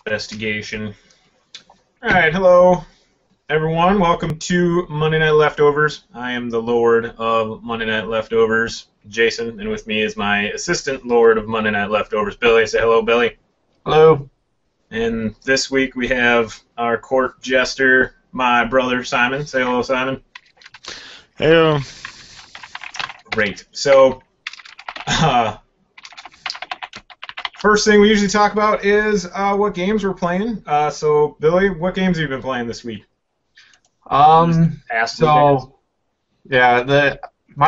Investigation. Alright, hello everyone. Welcome to Monday Night Leftovers. I am the Lord of Monday Night Leftovers, Jason, and with me is my assistant Lord of Monday Night Leftovers, Billy. Say hello, Billy. Hello. And this week we have our court jester, my brother Simon. Say hello, Simon. Hello. Great. So, first thing we usually talk about is what games we're playing. So, Billy, what games have you been playing this week? My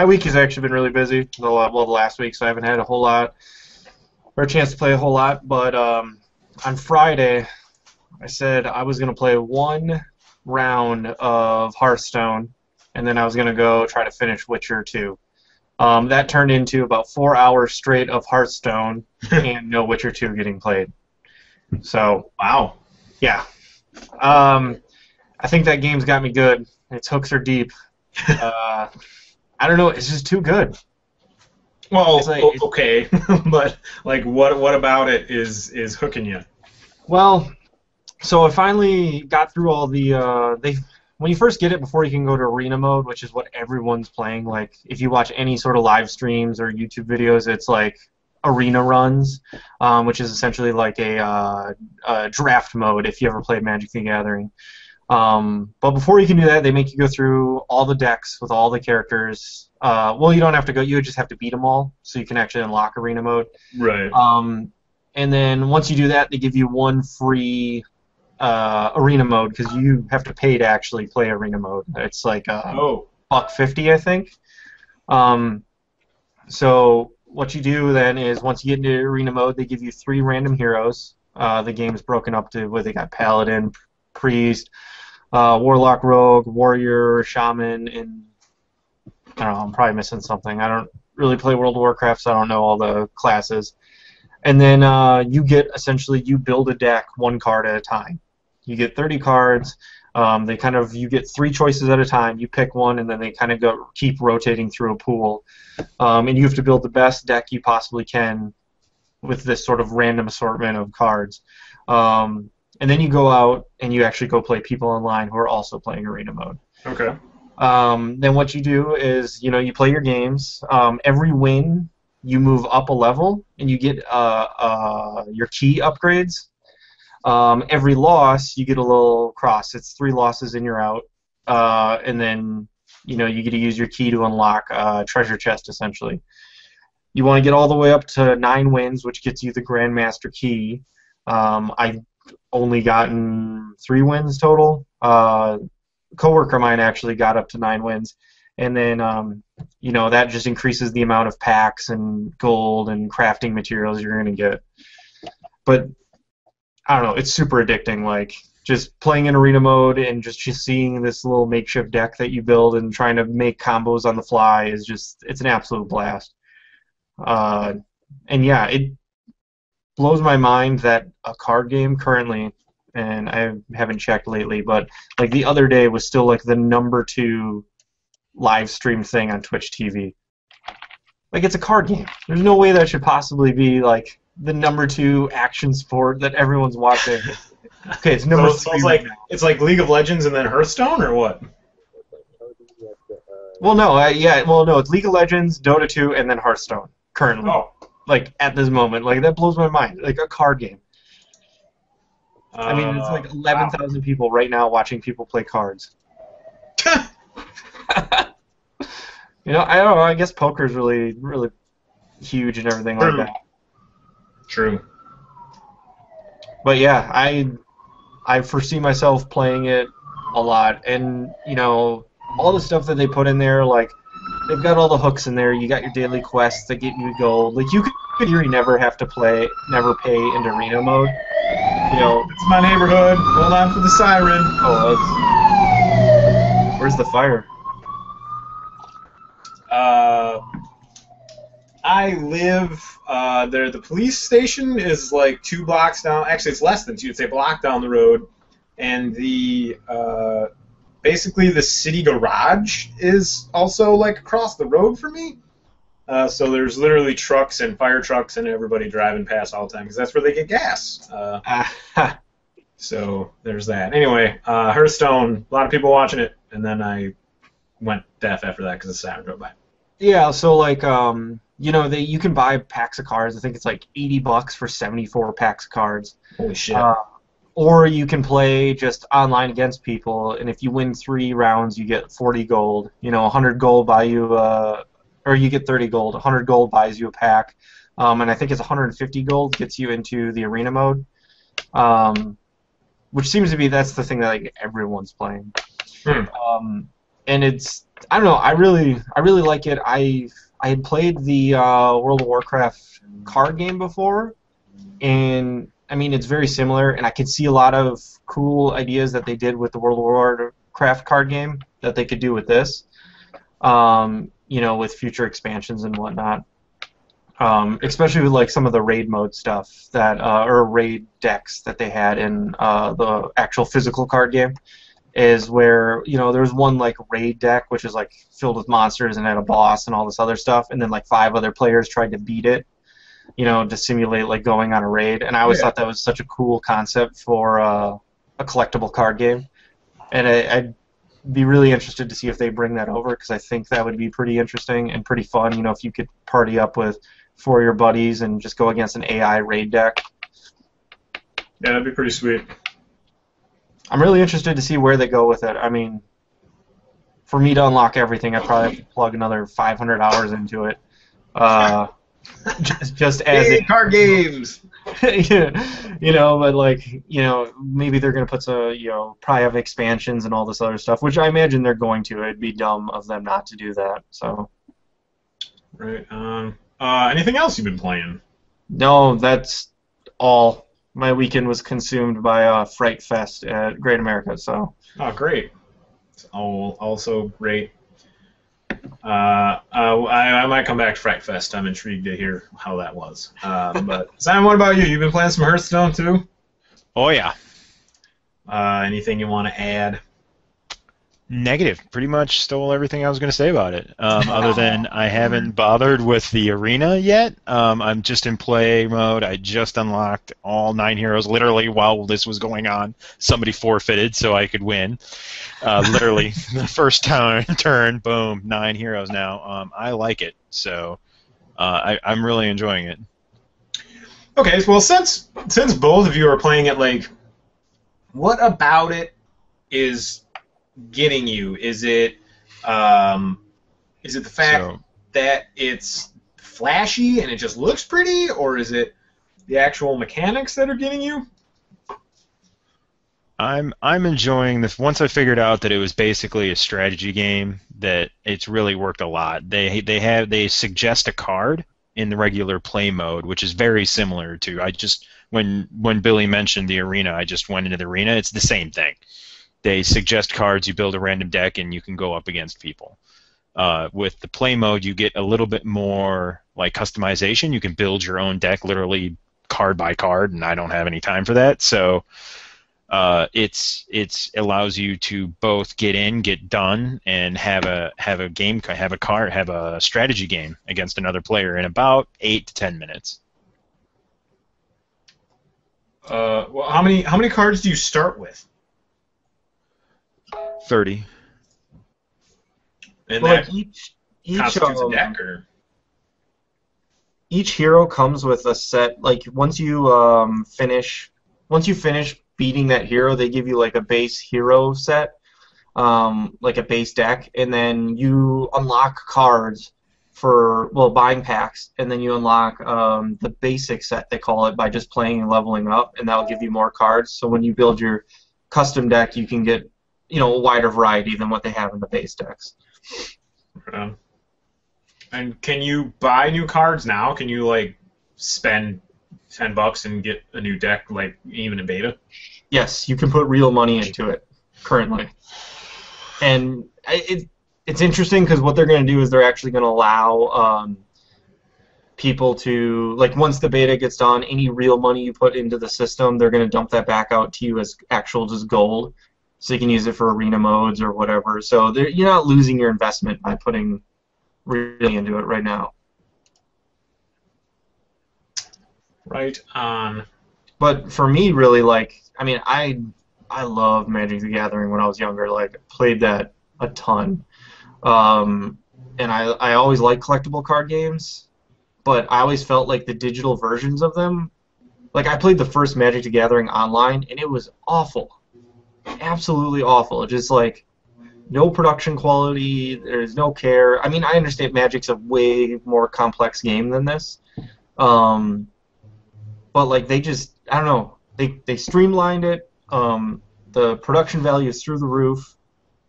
week has actually been really busy. The last week, so I haven't had a whole lot or a chance to play a whole lot. But on Friday, I said I was gonna play one round of Hearthstone, and then I was gonna go try to finish Witcher 2. That turned into about 4 hours straight of Hearthstone and no Witcher 2 getting played. So, wow. Yeah. I think that game's got me good. Its hooks are deep. I don't know. It's just too good. Well, okay, but like, what about it is hooking you? Well, so I finally got through all the when you first get it, before you can go to arena mode, which is what everyone's playing. Like, if you watch any sort of live streams or YouTube videos, it's like arena runs, which is essentially like a draft mode if you ever played Magic the Gathering. But before you can do that, they make you go through all the decks with all the characters. Well, you don't have to go. You just have to beat them all, so you can actually unlock arena mode. Right. And then once you do that, they give you one free arena mode, because you have to pay to actually play arena mode. It's like $1.50, I think. So what you do then is, once you get into arena mode, they give you 3 random heroes. The game's broken up to where they got Paladin, Priest, Warlock, Rogue, Warrior, Shaman, and I don't know, I'm probably missing something. I don't really play World of Warcraft, so I don't know all the classes. And then you build a deck one card at a time. You get 30 cards. You get 3 choices at a time. You pick one, and then they kind of keep rotating through a pool. And you have to build the best deck you possibly can with this sort of random assortment of cards. And then you go out and you actually go play people online who are also playing arena mode. Okay. Then what you do is, you play your games. Every win, you move up a level, and you get your key upgrades. Every loss, you get a little cross. It's 3 losses and you're out. And then, you get to use your key to unlock a treasure chest, essentially. You want to get all the way up to 9 wins, which gets you the Grandmaster key. I've only gotten 3 wins total. A coworker of mine actually got up to 9 wins. And then, that just increases the amount of packs and gold and crafting materials you're going to get. But, I don't know, it's super addicting. Like, just playing in arena mode and just seeing this little makeshift deck that you build and trying to make combos on the fly it's an absolute blast. And yeah, it blows my mind that a card game currently, and I haven't checked lately, but like the other day was still like the number 2 live stream thing on Twitch TV. Like, it's a card game. There's no way that should possibly be like the number 2 action sport that everyone's watching. Okay, it's number 3. It's like League of Legends and then Hearthstone, or what? Well, no, it's League of Legends, Dota 2, and then Hearthstone currently. Oh. Like, at this moment. Like, that blows my mind. Like, a card game. I mean, it's like 11,000 people right now watching people play cards. I don't know. I guess poker's really, really huge and everything like that. True. But yeah, I foresee myself playing it a lot, and all the stuff that they put in there, like, they've got all the hooks in there. You got your daily quests that get you gold. Like, you could really never pay into arena mode. It's my neighborhood. Hold on for the siren. Oh, where's the fire? I live there. The police station is like 2 blocks down. Actually, it's less than 2. It's a block down the road, and the basically the city garage is also like across the road from me. So there's literally trucks and fire trucks and everybody driving past all the time because that's where they get gas. So there's that. Anyway, Hearthstone, a lot of people watching it, and then I went deaf after that because the Saturn drove by. Yeah, so like you can buy packs of cards. I think it's like $80 for 74 packs of cards. Holy shit. Or you can play just online against people, and if you win 3 rounds, you get 40 gold. 100 gold buy you or you get 30 gold. 100 gold buys you a pack, and I think it's 150 gold gets you into the arena mode, which seems to be that's the thing that like everyone's playing. And it's I don't know. I really like it. I had played the World of Warcraft card game before, and I mean it's very similar. And I could see a lot of cool ideas that they did with the World of Warcraft card game that they could do with this. With future expansions and whatnot. Especially with like some of the raid mode stuff that or raid decks that they had in the actual physical card game. Is where there's one like raid deck which is like filled with monsters and had a boss and all this other stuff, and then like 5 other players tried to beat it, to simulate like going on a raid. And I always thought that was such a cool concept for a collectible card game, and I'd be really interested to see if they bring that over because I think that would be pretty interesting and pretty fun. If you could party up with 4 of your buddies and just go against an AI raid deck. Yeah, that'd be pretty sweet. I'm really interested to see where they go with it. I mean, for me to unlock everything, I'd probably have to plug another 500 hours into it. Just as hey, card games. But like, maybe they're gonna put some, probably have expansions and all this other stuff, which I imagine they're going to. It'd be dumb of them not to do that. So. Right. Anything else you've been playing? No, that's all. My weekend was consumed by Fright Fest at Great America. So. Oh, great! It's also great. I might come back to Fright Fest. I'm intrigued to hear how that was. But Simon, what about you? You've been playing some Hearthstone too? Oh yeah. Anything you want to add? Negative. Pretty much stole everything I was going to say about it. Other than I haven't bothered with the arena yet. I'm just in play mode. I just unlocked all 9 heroes literally while this was going on. Somebody forfeited so I could win. Literally, the first turn, boom, 9 heroes now. I like it, so I'm really enjoying it. Okay, well, since both of you are playing it, like, what about it is getting you? Is it the fact that it's flashy and it just looks pretty, or is it the actual mechanics that are getting you? I'm enjoying this. Once I figured out that it was basically a strategy game, that it's really worked a lot. They suggest a card in the regular play mode, which is very similar to when Billy mentioned the arena, I just went into the arena. It's the same thing. They suggest cards, you build a random deck, and you can go up against people. With the play mode, you get a little bit more like customization. You can build your own deck, literally card by card, and I don't have any time for that. So it's allows you to both get in, get done, and have a strategy game against another player in about 8 to 10 minutes. Well, how many cards do you start with? 30. And Well, that each constitutes a deck, or? each hero comes with a set. Like once you finish beating that hero, they give you like a base hero set, like a base deck, and then you unlock cards for buying packs, and then you unlock the basic set they call it by just playing and leveling up, and that'll give you more cards. So when you build your custom deck, you can get a wider variety than what they have in the base decks. And can you buy new cards now? Can you like spend $10 and get a new deck, like even in beta? Yes, you can put real money into it currently, and it's interesting because what they're going to do is they're actually going to allow people to, like, once the beta gets done, any real money you put into the system, they're going to dump that back out to you as actual just gold. So you can use it for arena modes or whatever. So you're not losing your investment by putting really into it right now. Right on. But for me, really, like, I mean, I loved Magic the Gathering when I was younger. Like, played that a ton. And I always liked collectible card games, but I always felt like the digital versions of them. Like, I played the first Magic the Gathering online, and it was awful. Absolutely awful. Just, like, no production quality, there's no care. I mean, I understand Magic's a way more complex game than this. But, like, they just, I don't know, they streamlined it. The production value is through the roof,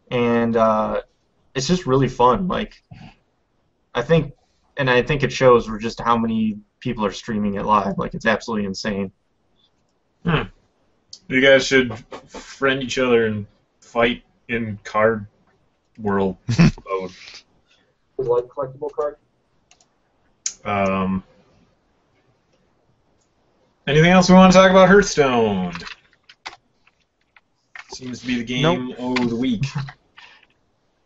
and it's just really fun. Like, I think it shows for just how many people are streaming it live. Like, it's absolutely insane. You guys should friend each other and fight in card world mode. Was like collectible card? Anything else we want to talk about Hearthstone? Seems to be the game of the week.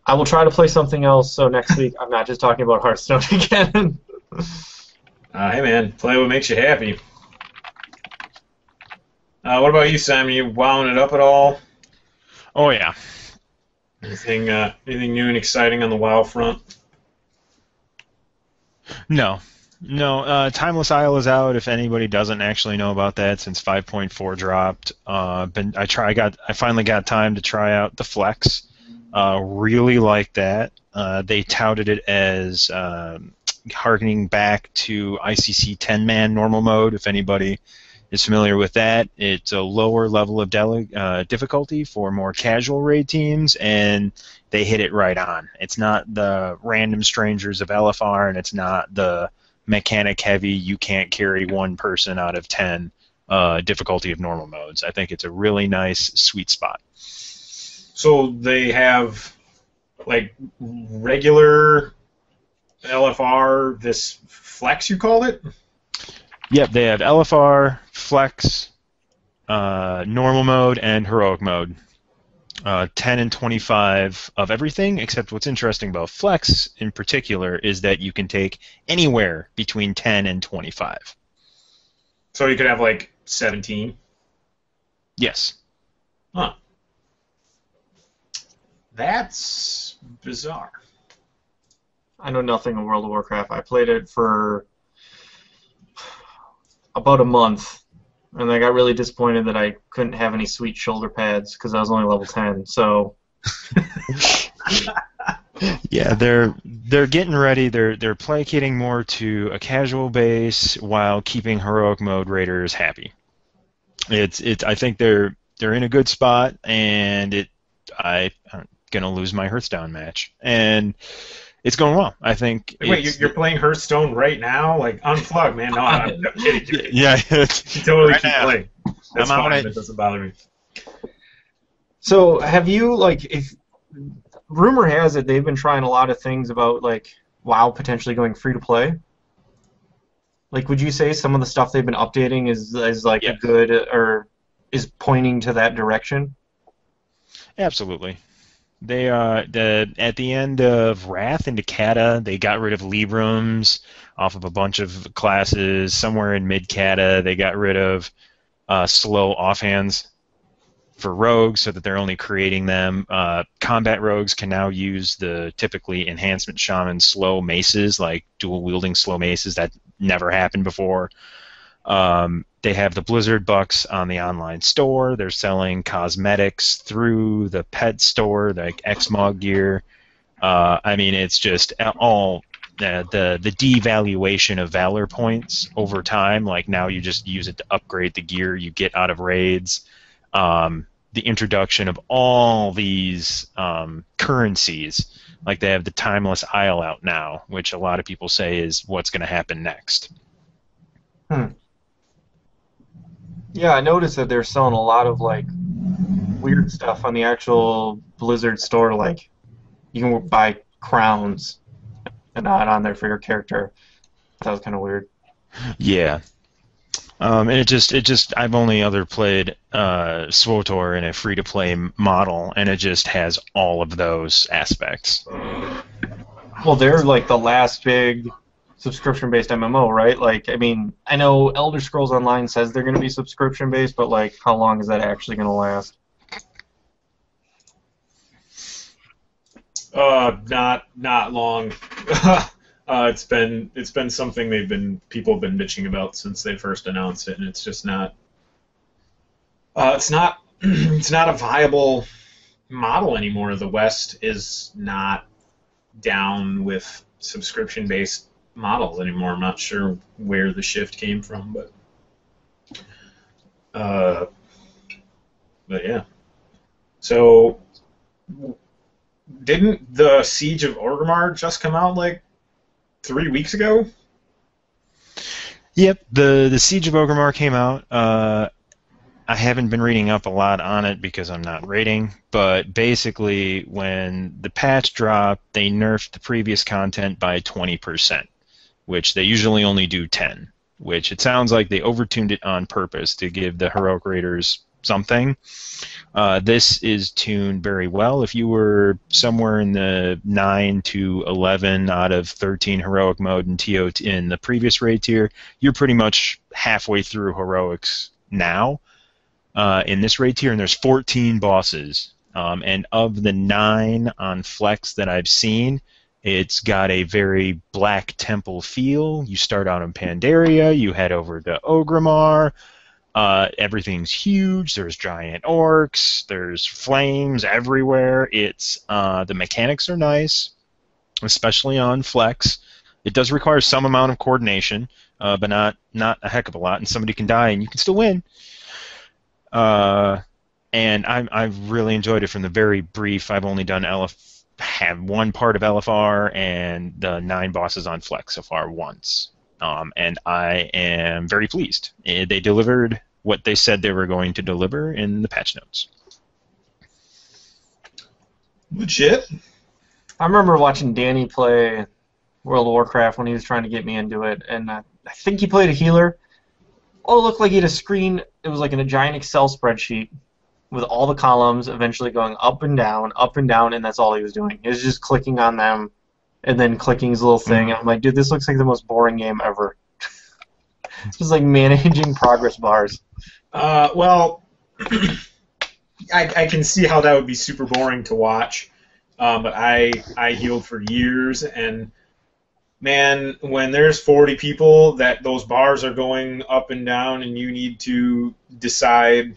I will try to play something else, so next week I'm not just talking about Hearthstone again. Hey man, play what makes you happy. What about you, Simon? You wowing it up at all? Oh yeah. Anything new and exciting on the WoW front? No. Timeless Isle is out. If anybody doesn't actually know about that, since 5.4 dropped, I finally got time to try out the Flex. Really like that. They touted it as harkening back to ICC 10-man normal mode. If anybody is familiar with that, it's a lower level of difficulty for more casual raid teams, and they hit it right on. It's not the random strangers of LFR, and it's not the mechanic heavy, you can't carry one person out of 10 difficulty of normal modes. I think it's a really nice sweet spot. So they have like regular LFR, this Flex you called it? Yep, they have LFR, Flex, normal mode, and heroic mode. 10 and 25 of everything, except what's interesting about Flex in particular is that you can take anywhere between 10 and 25. So you could have like 17? Yes. Huh. That's bizarre. I know nothing of World of Warcraft. I played it for about a month, and I got really disappointed that I couldn't have any sweet shoulder pads because I was only level 10. So yeah, they're getting ready. They're placating more to a casual base while keeping heroic mode raiders happy. I think they're in a good spot, and I'm gonna lose my Hearthstone match, and it's going well. I think. Wait, you're playing Hearthstone right now? Like, unplug, man. No, I'm kidding. Yeah, you totally keep playing. That's I'm fine. That doesn't bother me. So have you, like, if rumor has it they've been trying a lot of things about, like, WoW potentially going free to play? Like, would you say some of the stuff they've been updating is like a good, or is pointing to that direction? Absolutely. They at the end of Wrath into Kata, they got rid of Librams off of a bunch of classes. Somewhere in mid Kata, they got rid of slow offhands for rogues, so that they're only creating them. Combat rogues can now use the typically enhancement shaman slow maces, like dual wielding slow maces that never happened before. They have the Blizzard Bucks on the online store. They're selling cosmetics through the pet store, like Xmog gear. I mean, it's just all the devaluation of Valor points over time. Like, now you just use it to upgrade the gear you get out of raids. The introduction of all these currencies. Like, they have the Timeless Isle out now, which a lot of people say is what's going to happen next. Yeah, I noticed that they're selling a lot of, like, weird stuff on the actual Blizzard store. Like, you can buy crowns and not on there for your character. That was kind of weird. Yeah. And it just I've only played SWTOR in a free-to-play model, and it just has all of those aspects. Well, they're like the last big subscription-based MMO, right? Like, I mean, I know Elder Scrolls Online says they're going to be subscription-based, but like, how long is that actually going to last? Not long. It's been something people have been bitching about since they first announced it, and it's just not. It's not it's not a viable model anymore. The West is not down with subscription-based models anymore. I'm not sure where the shift came from, but yeah. So, didn't the Siege of Orgrimmar just come out like 3 weeks ago? Yep, the Siege of Orgrimmar came out. I haven't been reading up a lot on it because I'm not raiding, but basically when the patch dropped, they nerfed the previous content by 20%, which they usually only do 10, which it sounds like they overtuned it on purpose to give the heroic raiders something. This is tuned very well. If you were somewhere in the 9 to 11 out of 13 heroic mode in TOT in the previous raid tier, you're pretty much halfway through heroics now in this raid tier, and there's 14 bosses. And of the 9 on Flex that I've seen, it's got a very Black Temple feel. You start out in Pandaria, you head over to Orgrimmar. Everything's huge. There's giant orcs. There's flames everywhere. It's the mechanics are nice, especially on Flex. It does require some amount of coordination, but not a heck of a lot. And somebody can die, and you can still win. And I've really enjoyed it from the very brief. I've only done have one part of LFR and the 9 bosses on Flex so far once. And I am very pleased. They delivered what they said they were going to deliver in the patch notes. Legit? I remember watching Danny play World of Warcraft when he was trying to get me into it, and I think he played a healer. Oh, it looked like he had a screen. It was like in a giant Excel spreadsheet with all the columns eventually going up and down, and that's all he was doing. He was just clicking on them and then clicking his little thing. And I'm like, dude, this looks like the most boring game ever. It's just like managing progress bars. Well, I can see how that would be super boring to watch, but I healed for years, and man, when there's 40 people that those bars are going up and down, and you need to decide,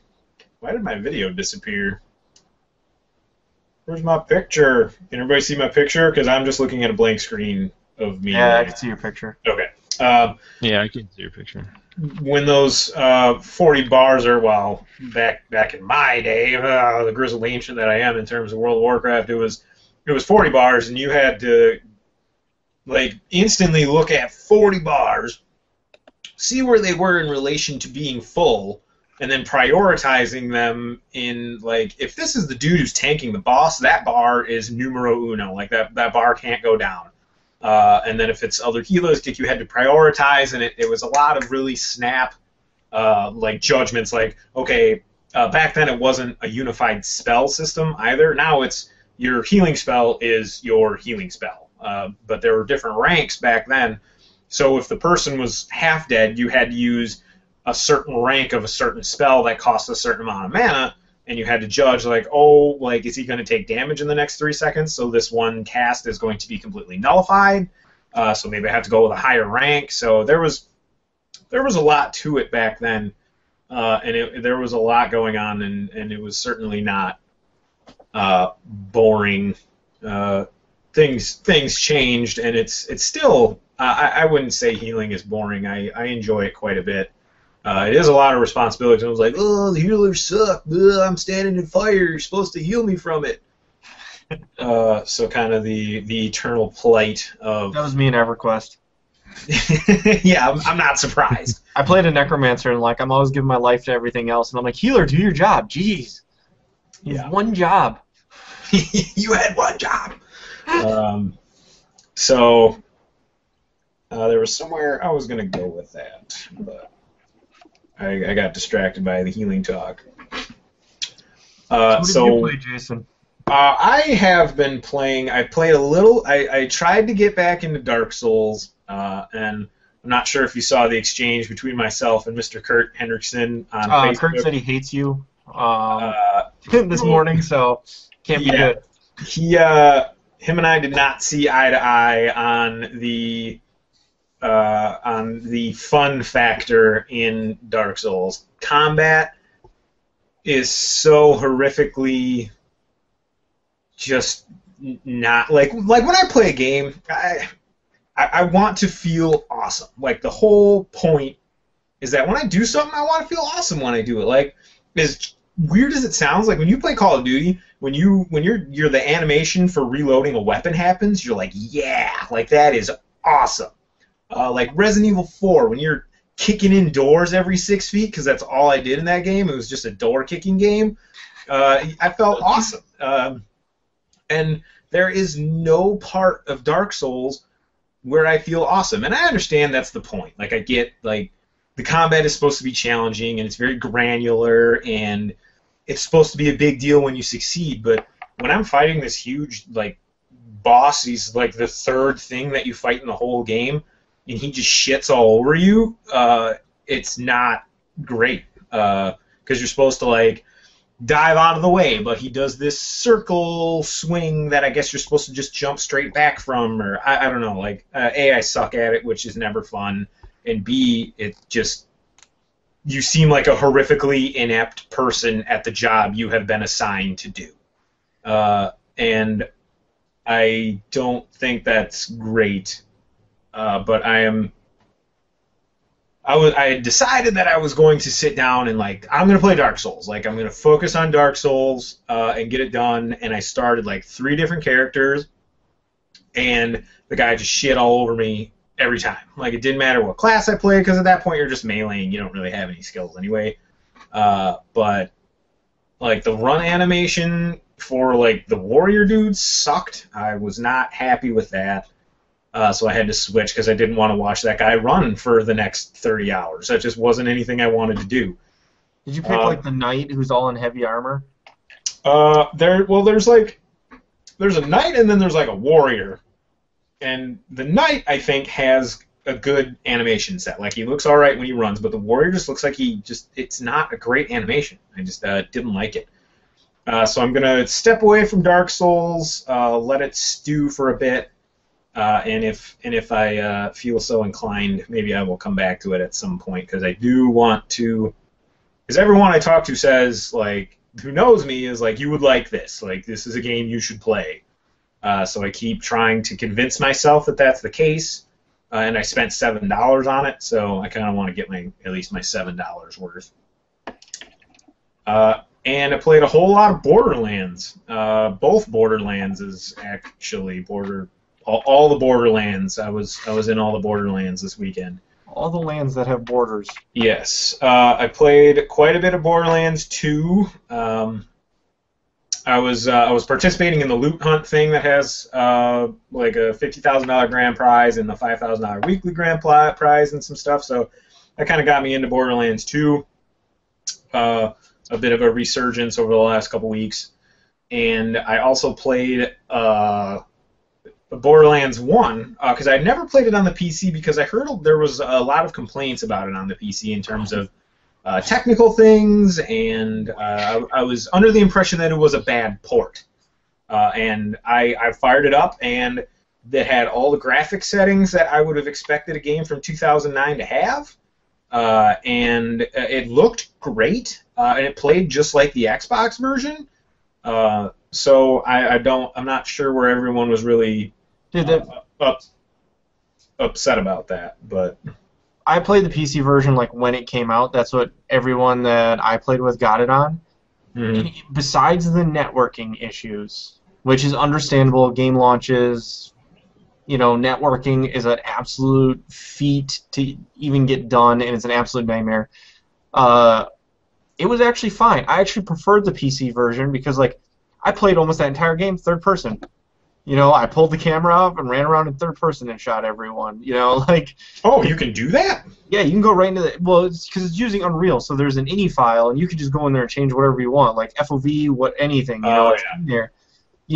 why did my video disappear? Where's my picture? Can everybody see my picture? Because I'm just looking at a blank screen of me. Yeah, I can see your picture. Okay. Yeah, I can see your picture. When those 40 bars are, well, back in my day, the grizzled ancient that I am in terms of World of Warcraft, it was 40 bars, and you had to like instantly look at 40 bars, see where they were in relation to being full, and then prioritizing them in, like, if this is the dude who's tanking the boss, that bar is numero uno. Like, that bar can't go down. And then if it's other healers, you had to prioritize, and it was a lot of really snap, like, judgments. Like, okay, back then it wasn't a unified spell system either. Now it's your healing spell is your healing spell. But there were different ranks back then. So if the person was half dead, you had to use a certain rank of a certain spell that cost a certain amount of mana, and you had to judge, like, oh, like, is he going to take damage in the next 3 seconds? So this one cast is going to be completely nullified. So maybe I have to go with a higher rank. So there was a lot to it back then, and there was a lot going on, and it was certainly not boring. Things changed, and it's still. I wouldn't say healing is boring. I enjoy it quite a bit. It is a lot of responsibility. I was like, oh, the healers suck. Ugh, I'm standing in fire. You're supposed to heal me from it. So kind of the eternal plight of. That was me in EverQuest. Yeah, I'm not surprised. I played a necromancer, and like I'm always giving my life to everything else, and I'm like, healer, do your job. Jeez, you have one job. You had one job. So there was somewhere I was gonna go with that, but I got distracted by the healing talk. What did you play, Jason? I have been playing. I played a little. I tried to get back into Dark Souls, and I'm not sure if you saw the exchange between myself and Mr. Kurt Hendrickson on Facebook. Kurt said he hates you Uh, this morning, so can't be Yeah. good. Him and I did not see eye to eye on the fun factor in Dark Souls. Combat is so horrifically just not like when I play a game, I want to feel awesome. Like the whole point is that when I do something, I want to feel awesome when I do it. Like as weird as it sounds, like when you play Call of Duty, when you're the animation for reloading a weapon happens, you're like, yeah, like that is awesome. Like Resident Evil 4, when you're kicking in doors every 6 feet, because that's all I did in that game. It was just a door kicking game. I felt awesome. And there is no part of Dark Souls where I feel awesome. And I understand that's the point. Like I get like the combat is supposed to be challenging and it's very granular and it's supposed to be a big deal when you succeed, but when I'm fighting this huge like boss, he's like the third thing that you fight in the whole game, and he just shits all over you, it's not great. Because you're supposed to like dive out of the way, but he does this circle swing that I guess you're supposed to just jump straight back from, or I don't know. Like A, I suck at it, which is never fun, and B, it just you seem like a horrifically inept person at the job you have been assigned to do, and I don't think that's great. But I had decided that I was going to sit down and like I'm going to play Dark Souls. Like I'm going to focus on Dark Souls and get it done. And I started like 3 different characters, and the guy just shit all over me every time. Like it didn't matter what class I played, because at that point you're just meleeing. You don't really have any skills anyway. But like the run animation for like the warrior dudes sucked. I was not happy with that. So I had to switch because I didn't want to watch that guy run for the next 30 hours. That just wasn't anything I wanted to do. Did you pick like the knight who's all in heavy armor? There's a knight and then there's like a warrior. And the knight, I think, has a good animation set. Like he looks all right when he runs, but the warrior just looks like it's not a great animation. I just didn't like it. So I'm gonna step away from Dark Souls, let it stew for a bit. And if I feel so inclined, maybe I will come back to it at some point, because I do want to. Because everyone I talk to says, like, who knows me is like, you would like this. Like, this is a game you should play. So I keep trying to convince myself that that's the case. And I spent $7 on it, so I kind of want to get at least my $7 worth. And I played a whole lot of Borderlands. Both Borderlands is actually all the Borderlands. I was in all the Borderlands this weekend. All the lands that have borders. Yes. I played quite a bit of Borderlands 2. I was participating in the loot hunt thing that has like a $50,000 grand prize and the $5,000 weekly grand prize and some stuff. So that kind of got me into Borderlands 2. A bit of a resurgence over the last couple weeks. And I also played Borderlands 1, because I'd never played it on the PC, because I heard there was a lot of complaints about it on the PC in terms of technical things, and I was under the impression that it was a bad port. And I fired it up, and it had all the graphic settings that I would have expected a game from 2009 to have, and it looked great, and it played just like the Xbox version. So I'm not sure where everyone was really upset about that, but I played the PC version like when it came out. That's what everyone that I played with got it on. Mm-hmm. Besides the networking issues, which is understandable, game launches, networking is an absolute feat to even get done, and it's an absolute nightmare. It was actually fine. I actually preferred the PC version because, like, I played almost that entire game third person. I pulled the camera up and ran around in third person and shot everyone. Like. Oh, you can do that? Yeah, you can go right into the. Well, it's because it's using Unreal, so there's an INI file, and you can just go in there and change whatever you want, like FOV, anything. It's in there.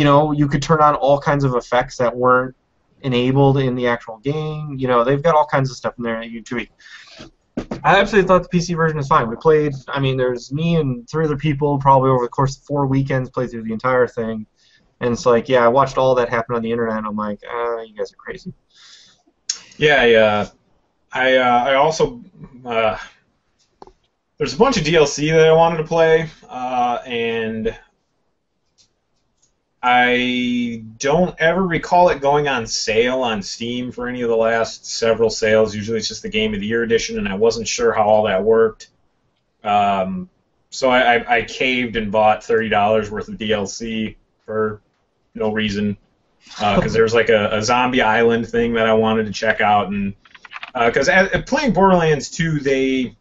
you could turn on all kinds of effects that weren't enabled in the actual game. They've got all kinds of stuff in there that you tweak. I absolutely thought the PC version was fine. We played, there's me and 3 other people probably over the course of 4 weekends played through the entire thing. And it's like, I watched all that happen on the internet, and I'm like, you guys are crazy. Yeah, I also, there's a bunch of DLC that I wanted to play, and I don't ever recall it going on sale on Steam for any of the last several sales. Usually it's just the Game of the Year edition, and I wasn't sure how all that worked. So I caved and bought $30 worth of DLC for no reason, because there's like a zombie island thing that I wanted to check out, and because playing Borderlands 2, the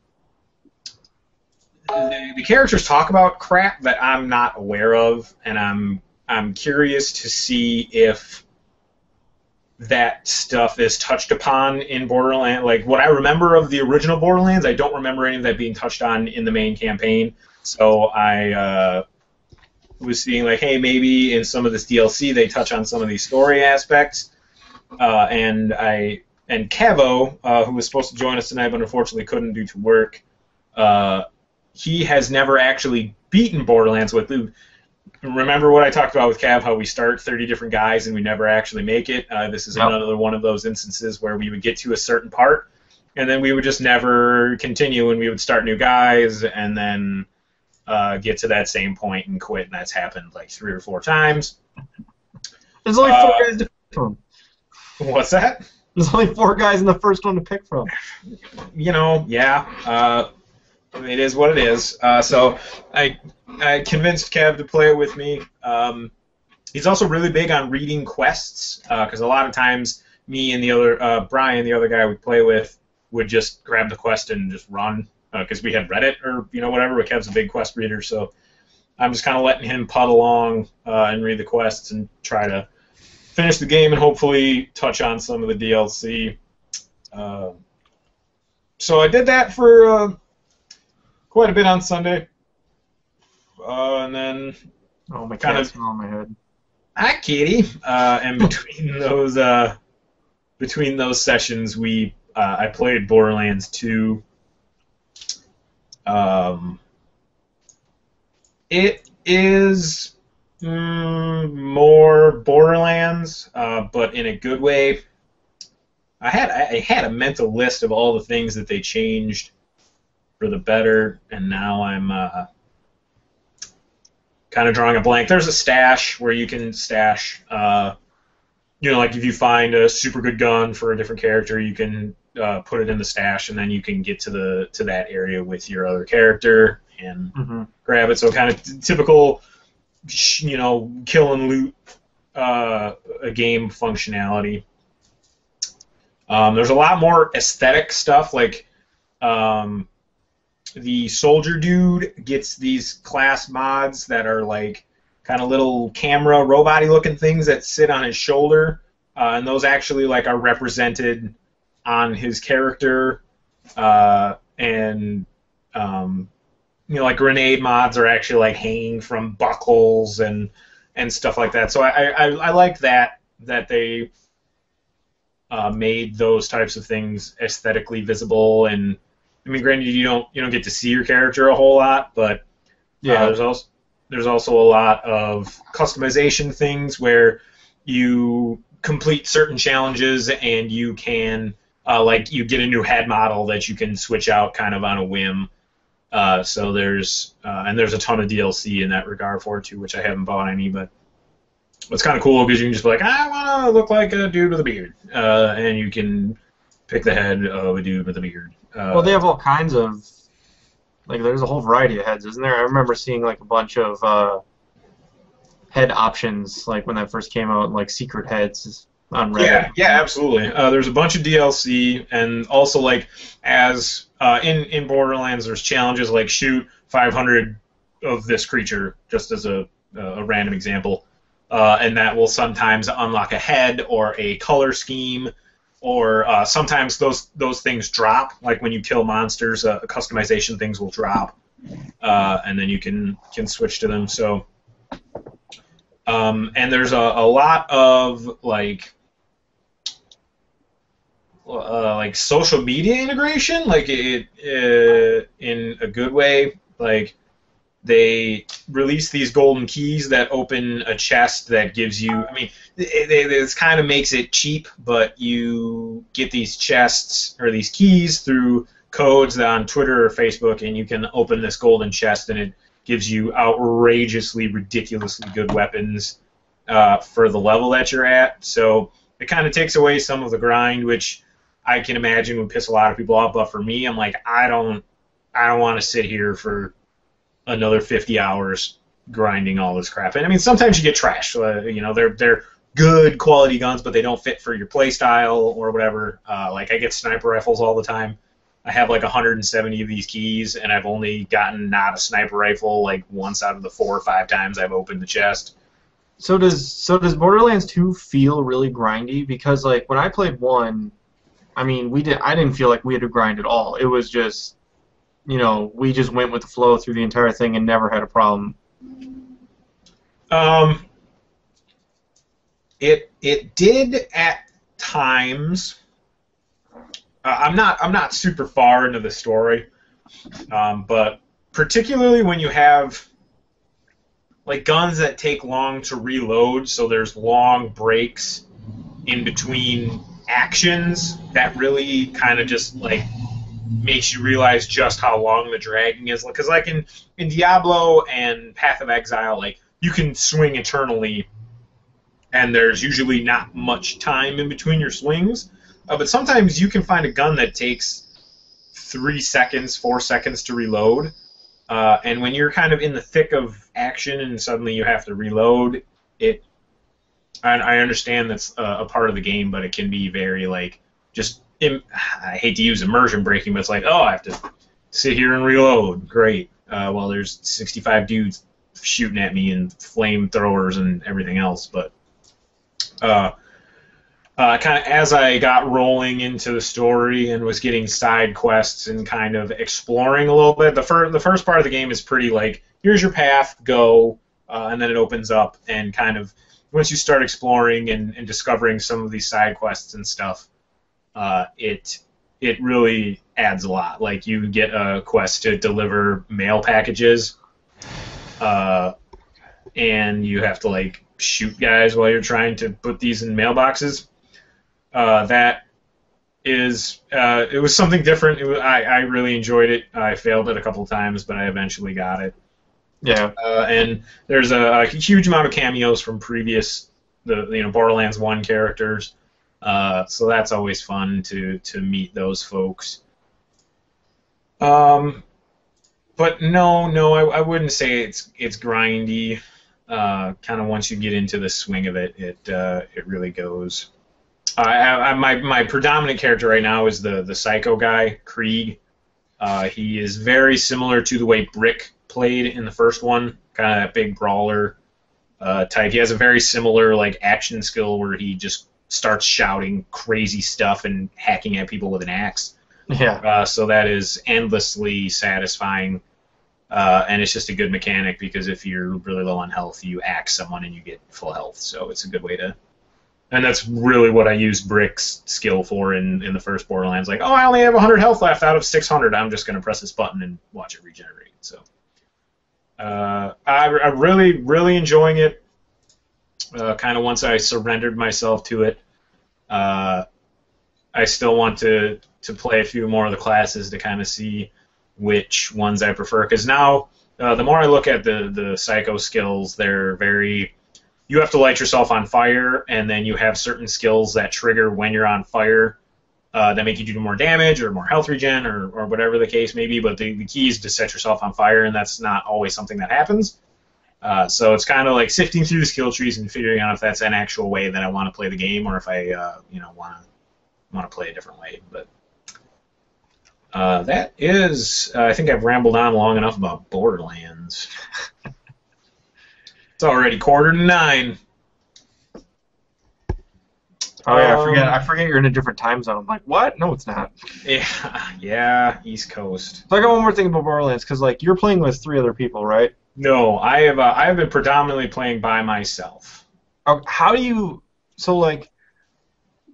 characters talk about crap that I'm not aware of, and I'm curious to see if that stuff is touched upon in Borderlands. Like, what I remember of the original Borderlands, I don't remember any of that being touched on in the main campaign. So I was seeing, like, hey, maybe in some of this DLC they touch on some of these story aspects. And Kevo, who was supposed to join us tonight but unfortunately couldn't due to work, he has never actually beaten Borderlands with Luke. Remember what I talked about with Cav, how we start 30 different guys and we never actually make it? This is another one of those instances where we would get to a certain part, and then we would just never continue, and we would start new guys, and then get to that same point and quit, and that's happened like 3 or 4 times. There's only 4 guys to pick from. What's that? There's only 4 guys in the first one to pick from. Yeah. It is what it is. So I convinced Kev to play it with me. He's also really big on reading quests, because a lot of times me and the other Brian, the other guy we play with, would just grab the quest and just run, because we had Reddit or whatever. But Kev's a big quest reader, so I'm just kind of letting him putt along and read the quests and try to finish the game and hopefully touch on some of the DLC. So I did that for quite a bit on Sunday, and then my cat's on my head. Hi, kitty. And between those sessions, I played Borderlands 2. It is more Borderlands, but in a good way. I had a mental list of all the things that they changed for the better, and now I'm kind of drawing a blank. There's a stash where you can stash, like if you find a super good gun for a different character, you can put it in the stash, and then you can get to that area with your other character and grab it. So kind of typical, kill and loot a game functionality. There's a lot more aesthetic stuff, like the soldier dude gets these class mods that are like kind of little camera robot-y looking things that sit on his shoulder, and those actually like are represented on his character, and like grenade mods are actually like hanging from buckles and stuff like that. So I like that they made those types of things aesthetically visible. And granted, you don't get to see your character a whole lot, but there's also a lot of customization things where you complete certain challenges and you can you get a new head model that you can switch out kind of on a whim. So there's a ton of DLC in that regard for it too, which I haven't bought any, but it's kind of cool because you can just be like, I want to look like a dude with a beard, and you can pick the head of a dude with a beard. Well, they have all kinds of, there's a whole variety of heads, isn't there? I remember seeing a bunch of head options, when that first came out, secret heads on Reddit. Yeah, absolutely. There's a bunch of DLC, and also as in Borderlands, there's challenges like shoot 500 of this creature, just as a random example, and that will sometimes unlock a head or a color scheme. Or sometimes those things drop, like when you kill monsters, customization things will drop, and then you can switch to them. So And there's a lot of like social media integration, like it in a good way. Like they release these golden keys that open a chest that gives you. I mean, this kind of makes it cheap, but you get these chests or these keys through codes on Twitter or Facebook, and you can open this golden chest, and it gives you outrageously, ridiculously good weapons for the level that you're at. So it kind of takes away some of the grind, which I can imagine would piss a lot of people off. But for me, I'm like, I don't want to sit here for another 50 hours grinding all this crap. And I mean, sometimes you get trash. You know, they're good quality guns, but they don't fit for your play style or whatever. Like I get sniper rifles all the time. I have like 170 of these keys, and I've only gotten not a sniper rifle like once out of the 4 or 5 times I've opened the chest. So does Borderlands 2 feel really grindy? Because like when I played 1, I mean, I didn't feel like we had to grind at all. It was just, you know, we just went with the flow through the entire thing and never had a problem. It did at times. I'm not super far into the story, but particularly when you have like guns that take long to reload, so there's long breaks in between actions, that really kind of just like makes you realize just how long the dragging is. Because like in Diablo and Path of Exile, like you can swing eternally, and there's usually not much time in between your swings. But sometimes you can find a gun that takes 3 seconds, 4 seconds to reload. And when you're kind of in the thick of action and suddenly you have to reload, I understand that's a part of the game, but it can be very, like, just, I hate to use immersion breaking, but it's like, oh, I have to sit here and reload. Great. Well, there's 65 dudes shooting at me and flamethrowers and everything else, but kind of as I got rolling into the story and was getting side quests and kind of exploring a little bit, the first part of the game is pretty like, here's your path, go, and then it opens up, and kind of once you start exploring and discovering some of these side quests and stuff, it really adds a lot. Like you get a quest to deliver mail packages, and you have to like shoot guys while you're trying to put these in mailboxes. That is, it was something different. I really enjoyed it. I failed it a couple of times, but I eventually got it. Yeah. And there's a huge amount of cameos from previous, Borderlands 1 characters. So that's always fun to meet those folks. But no, I wouldn't say it's grindy. Kind of once you get into the swing of it, it really goes. My predominant character right now is the Psycho guy, Krieg. He is very similar to the way Brick played in the first one, kind of that big brawler type. He has a very similar like action skill where he just starts shouting crazy stuff and hacking at people with an axe. Yeah. So that is endlessly satisfying, and it's just a good mechanic because if you're really low on health, you axe someone and you get full health. So it's a good way to. And that's really what I used Brick's skill for in the first Borderlands. Like, oh, I only have 100 health left out of 600. I'm just going to press this button and watch it regenerate. So, I'm really, really enjoying it. Kind of once I surrendered myself to it, I still want to play a few more of the classes to kind of see which ones I prefer. Because now, the more I look at the Psycho skills, they're very... You have to light yourself on fire, and then you have certain skills that trigger when you're on fire that make you do more damage or more health regen or whatever the case may be, but the key is to set yourself on fire, and that's not always something that happens. So it's kind of like sifting through the skill trees and figuring out if that's an actual way that I want to play the game or if I want to play a different way. But that is, I think I've rambled on long enough about Borderlands. It's already 8:45. Oh yeah, I forget you're in a different time zone. I'm like, what? No, it's not. Yeah, East Coast. So I got one more thing about Borderlands, because like you're playing with 3 other people, right? No, I have been predominantly playing by myself. How do you? So like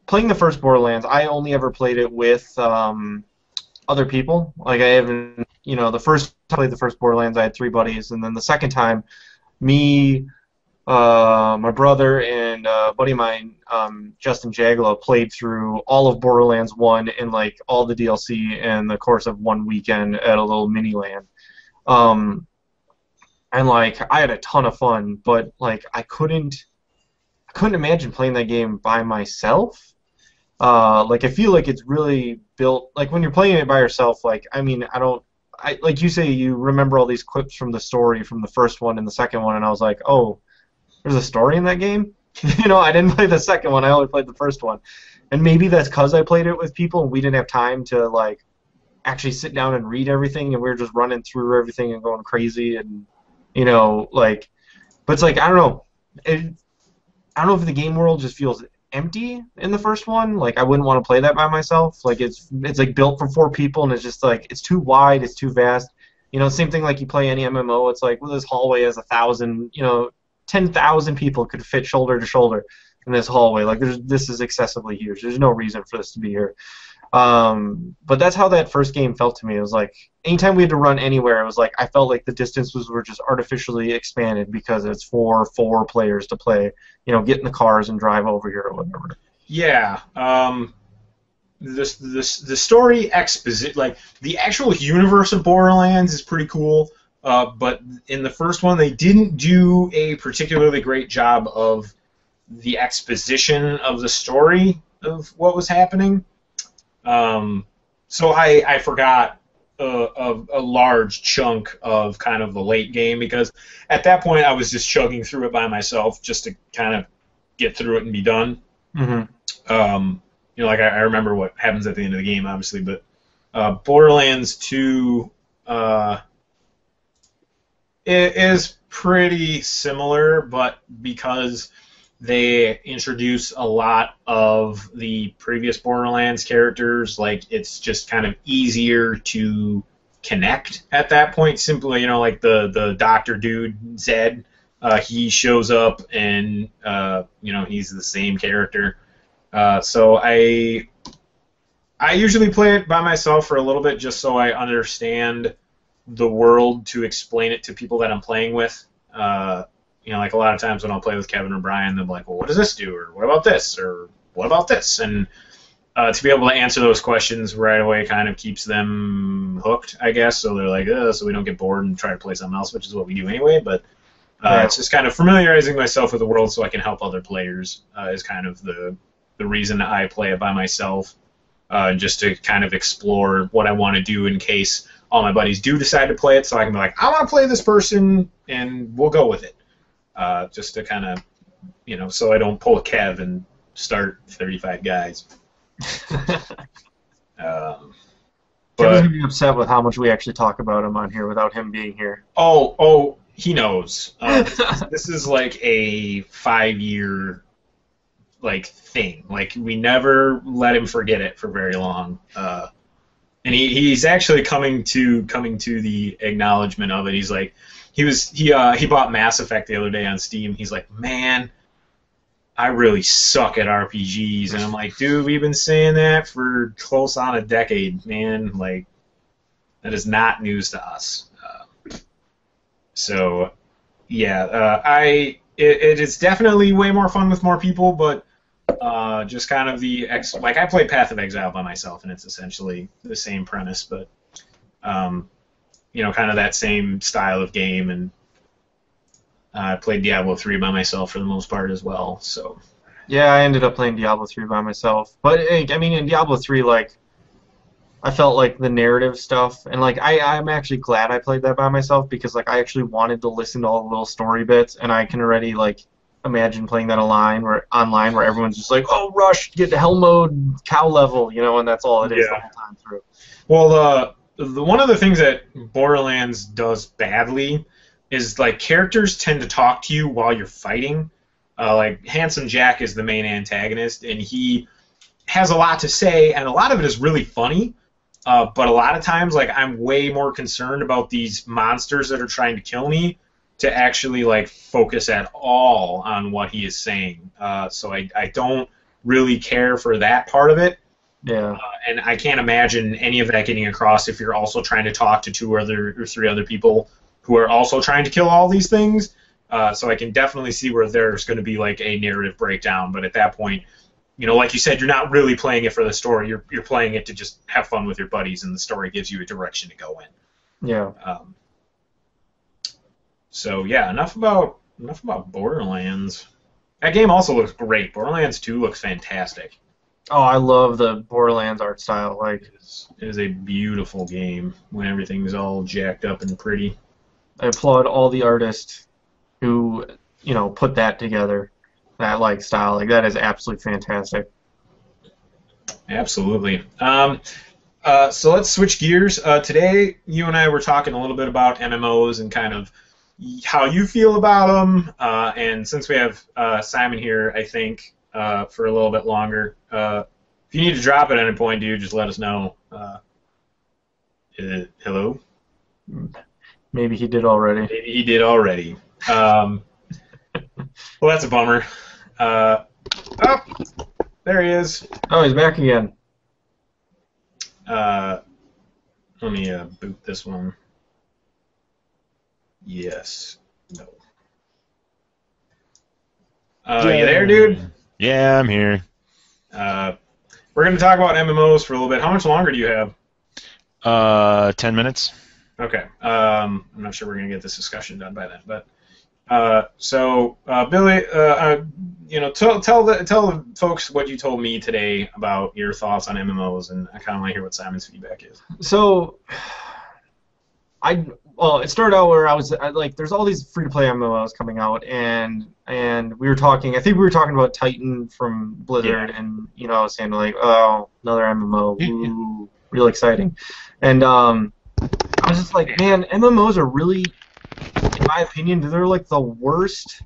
playing the first Borderlands, I only ever played it with other people. Like I haven't, the first time I played the first Borderlands, I had 3 buddies, and then the second time, me, my brother, and a buddy of mine, Justin Jagla, played through all of Borderlands 1 and like all the DLC in the course of one weekend at a little mini land. Um, and like I had a ton of fun, but like I couldn't imagine playing that game by myself. Like I feel like it's really built like when you're playing it by yourself. Like I mean, like you say, you remember all these clips from the story from the first one and the second one, and I was like, oh, there's a story in that game. I didn't play the second one. I only played the first one, and maybe that's because I played it with people and we didn't have time to like actually sit down and read everything, and we were just running through everything and going crazy, and like, but it's like I don't know. I don't know if the game world just feels empty in the first one. Like I wouldn't want to play that by myself. Like it's like built for 4 people, and it's just like it's too wide, it's too vast. Same thing like you play any MMO. It's like, well, this hallway has 1,000. 10,000 people could fit shoulder to shoulder in this hallway. Like this is excessively huge. There's no reason for this to be here. But that's how that first game felt to me. It was like anytime we had to run anywhere, it was like I felt like the distances were just artificially expanded because it's for 4 players to play. Get in the cars and drive over here or whatever. Yeah. The story exposit, like the actual universe of Borderlands, is pretty cool. But in the first one, they didn't do a particularly great job of the exposition of the story of what was happening. So I forgot a large chunk of kind of the late game because at that point I was just chugging through it by myself just to kind of get through it and be done. Mm-hmm. Like I remember what happens at the end of the game, obviously, but Borderlands 2 it is pretty similar, but because they introduce a lot of the previous Borderlands characters, like it's just kind of easier to connect at that point. Simply, like the doctor dude Zed, he shows up and he's the same character. So I usually play it by myself for a little bit just so I understand the world to explain it to people that I'm playing with. Like a lot of times when I'll play with Kevin or Brian, they'll be like, well, what does this do? Or what about this? Or what about this? And to be able to answer those questions right away kind of keeps them hooked, I guess. So they're like, so we don't get bored and try to play something else, which is what we do anyway. But it's just kind of familiarizing myself with the world so I can help other players is kind of the reason I play it by myself, just to kind of explore what I want to do in case all my buddies do decide to play it, so I can be like, I want to play this person, and we'll go with it. Just to kind of, so I don't pull a Kev and start 35 guys. Kevin's going to be upset with how much we actually talk about him on here without him being here. Oh, he knows. This is like a 5-year thing. Like we never let him forget it for very long. And he's actually coming to the acknowledgement of it. He's like, he bought Mass Effect the other day on Steam. He's like, man, I really suck at RPGs. And I'm like, dude, we've been saying that for close on a decade, man. Like, that is not news to us. It is definitely way more fun with more people, but just kind of I played Path of Exile by myself, and it's essentially the same premise, but kind of that same style of game, and I played Diablo 3 by myself for the most part as well. So yeah, I ended up playing Diablo 3 by myself, but I mean in Diablo 3, like I felt like the narrative stuff, and like I'm actually glad I played that by myself because like I actually wanted to listen to all the little story bits, and I can already like imagine playing that online where everyone's just like, oh, rush, get to hell mode, cow level, and that's all it is the whole time through. Well, the one of the things that Borderlands does badly is like characters tend to talk to you while you're fighting. Like Handsome Jack is the main antagonist, and he has a lot to say, and a lot of it is really funny. But a lot of times, like I'm way more concerned about these monsters that are trying to kill me to actually like focus at all on what he is saying. So I don't really care for that part of it. Yeah. And I can't imagine any of that getting across if you're also trying to talk to 2 or 3 other people who are also trying to kill all these things. So I can definitely see where there's going to be like a narrative breakdown. But at that point, you know, like you said, you're not really playing it for the story. You're playing it to just have fun with your buddies, and the story gives you a direction to go in. Yeah. So yeah, enough about Borderlands. That game also looks great. Borderlands 2 looks fantastic. Oh, I love the Borderlands art style. Like, It is a beautiful game when everything's all jacked up and pretty. I applaud all the artists who, you know, put that together. That like style, like that is absolutely fantastic. Absolutely. So let's switch gears. Today, you and I were talking a little bit about MMOs and kind of how you feel about them. And since we have Simon here, I think for a little bit longer, if you need to drop at any point, dude, just let us know. Hello? Maybe he did already. Maybe he did already. Well, that's a bummer. Oh, there he is. Oh, he's back again. Let me boot this one. Yes. No. You there, dude? Yeah, I'm here. We're going to talk about MMOs for a little bit. How much longer do you have? 10 minutes. Okay. I'm not sure we're going to get this discussion done by then, but Billy, you know, tell the folks what you told me today about your thoughts on MMOs, and I kind of want to hear what Simon's feedback is. So, it started out where there's all these free-to-play MMOs coming out, and we were talking. I think we were talking about Titan from Blizzard, Yeah. and you know, I was saying like, oh, another MMO, ooh, real exciting, and I was just like, man, MMOs are really, in my opinion, they're like the worst.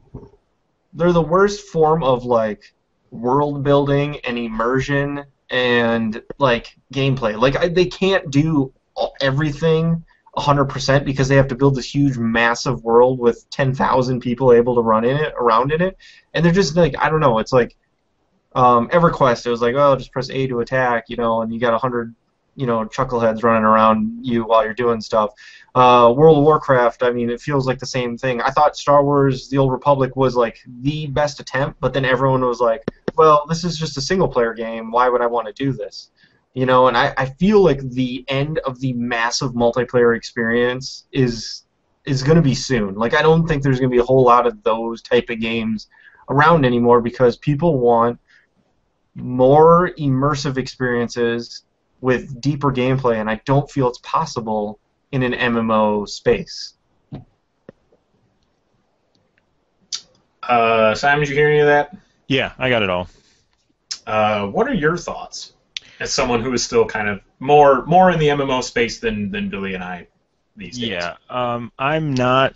They're the worst form of like world building and immersion and like gameplay. Like they can't do everything 100% because they have to build this huge, massive world with 10,000 people able to run in it, around in it, and they're just like, I don't know. It's like EverQuest. It was like, oh, just press A to attack, you know, and you got 100, you know, chuckleheads running around you while you're doing stuff. World of Warcraft, I mean, it feels like the same thing. I thought Star Wars: The Old Republic was like the best attempt, but then everyone was like, well, this is just a single-player game. Why would I want to do this? You know, and I feel like the end of the massive multiplayer experience is going to be soon. Like, I don't think there's going to be a whole lot of those type of games around anymore because people want more immersive experiences with deeper gameplay, and I don't feel it's possible in an MMO space. Simon, did you hear any of that? Yeah, I got it all. What are your thoughts as someone who is still kind of more in the MMO space than Billy and I these days? Yeah, I'm not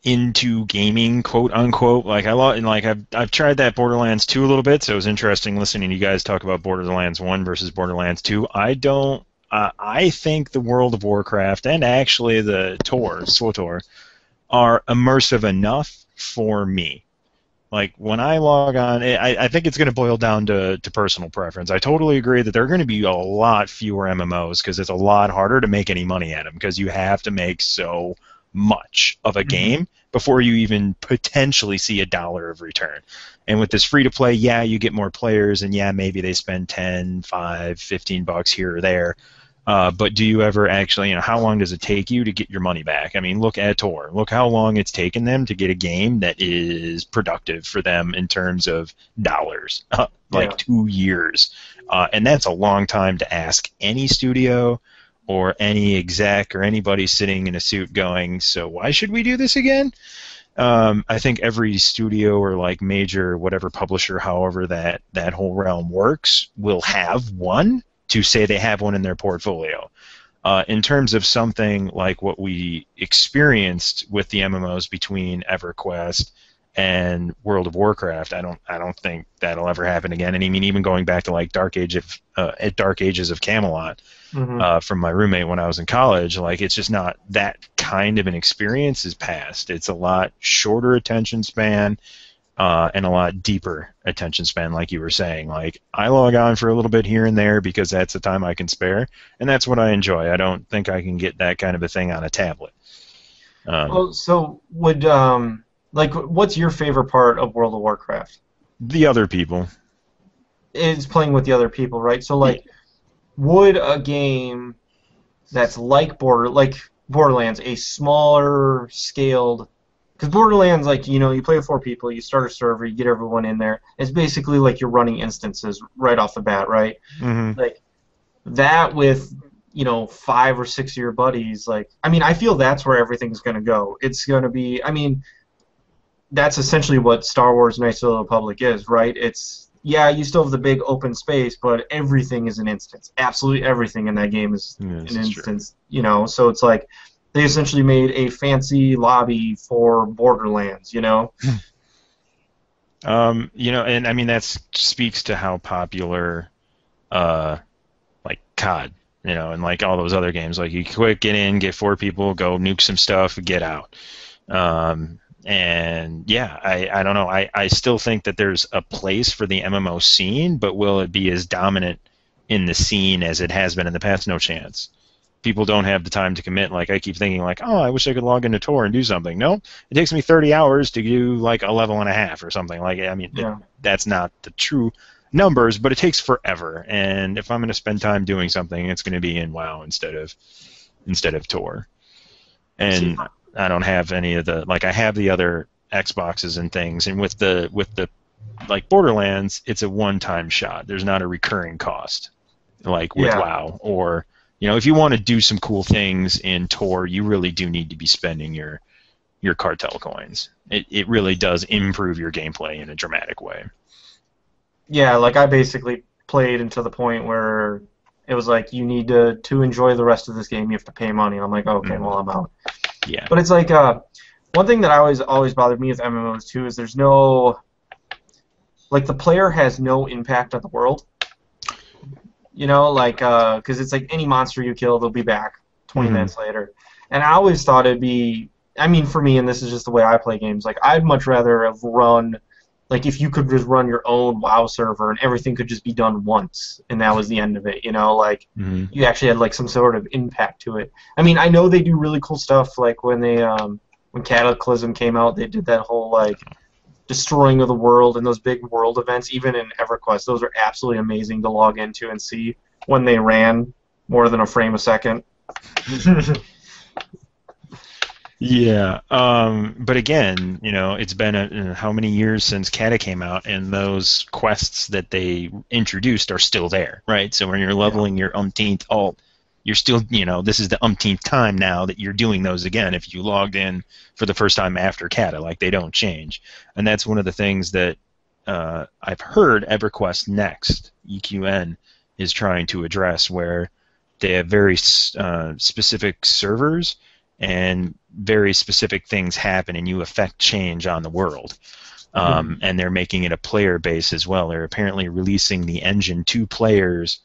into gaming, quote unquote. Like I've tried that Borderlands 2 a little bit, so it was interesting listening to you guys talk about Borderlands 1 versus Borderlands 2. I think the World of Warcraft and actually the SWTOR are immersive enough for me. Like, when I log on, I think it's going to boil down to personal preference. I totally agree that there are going to be a lot fewer MMOs because it's a lot harder to make any money at them because you have to make so much of a game before you even potentially see $1 of return. And with this free-to-play, yeah, you get more players, and yeah, maybe they spend 10, 5, 15 bucks here or there. But do you ever actually, you know, how long does it take you to get your money back? I mean, look at Tor. Look how long it's taken them to get a game that is productive for them in terms of dollars, like 2 years. And that's a long time to ask any studio or any exec or anybody sitting in a suit going, so why should we do this again? I think every studio or like major whatever publisher, however that whole realm works, will have one to say they have one in their portfolio. In terms of something like what we experienced with the MMOs between EverQuest and World of Warcraft. I don't think that'll ever happen again. And I mean, even going back to like Dark Ages of Camelot, from my roommate when I was in college, like it's just not that kind of an experience is past. It's a lot shorter attention span, and a lot deeper attention span, like you were saying. Like I log on for a little bit here and there because that's the time I can spare, and that's what I enjoy. I don't think I can get that kind of a thing on a tablet. Well, so would like, what's your favorite part of World of Warcraft? The other people. Is playing with the other people, right? So like, would a game that's like Borderlands, a smaller scaled, because Borderlands, like, you know, you play with 4 people, you start a server, you get everyone in there. It's basically like you're running instances right off the bat, right? Like that with, you know, 5 or 6 of your buddies. Like, I mean, I feel that's where everything's going to go. It's going to be, I mean, that's essentially what Star Wars Knights of the Republic is, right? It's, yeah, you still have the big open space, but everything is an instance. Absolutely everything in that game is an instance, you know? So it's like they essentially made a fancy lobby for Borderlands, you know? You know, and I mean, that speaks to how popular, like, COD, you know, and like all those other games. Like, you quick get in, get 4 people, go nuke some stuff, get out. And yeah, I don't know. I still think that there's a place for the MMO scene, but will it be as dominant in the scene as it has been in the past? No chance. People don't have the time to commit. Like, I keep thinking, like, oh, I wish I could log into Tor and do something. No, it takes me 30 hours to do like a level and a half or something. Like, I mean, that's not the true numbers, but it takes forever. And if I'm going to spend time doing something, it's going to be in WoW instead of Tor. And I don't have any of the, like, I have the other Xboxes and things, and with the like Borderlands, it's a one-time shot. There's not a recurring cost like with WoW. Or, you know, if you want to do some cool things in Tor, you really do need to be spending your cartel coins. It really does improve your gameplay in a dramatic way. Yeah, like I basically played until the point where it was like, you need to enjoy the rest of this game, you have to pay money. I'm like, okay, well, I'm out. Yeah. But it's like, one thing that always bothered me with MMOs too is there's no, like, the player has no impact on the world. You know, like, because it's like any monster you kill, they'll be back 20 minutes later. And I always thought it'd be, I mean, for me, and this is just the way I play games, like, I'd much rather have run, like, if you could just run your own WoW server and everything could just be done once, and that was the end of it, you know, like, you actually had, like, some sort of impact to it. I mean, I know they do really cool stuff, like, when they, when Cataclysm came out, they did that whole, like, destroying of the world and those big world events, even in EverQuest. Those are absolutely amazing to log into and see when they ran more than a frame a second. Yeah, but again, you know, it's been how many years since Cata came out, and those quests that they introduced are still there, right? So when you're leveling your umpteenth alt, you're still, you know, this is the umpteenth time now that you're doing those again if you logged in for the first time after Cata. Like, they don't change. And that's one of the things that I've heard EverQuest Next, EQN, is trying to address, where they have very specific servers and very specific things happen, and you affect change on the world. And they're making it a player base as well. They're apparently releasing the engine to players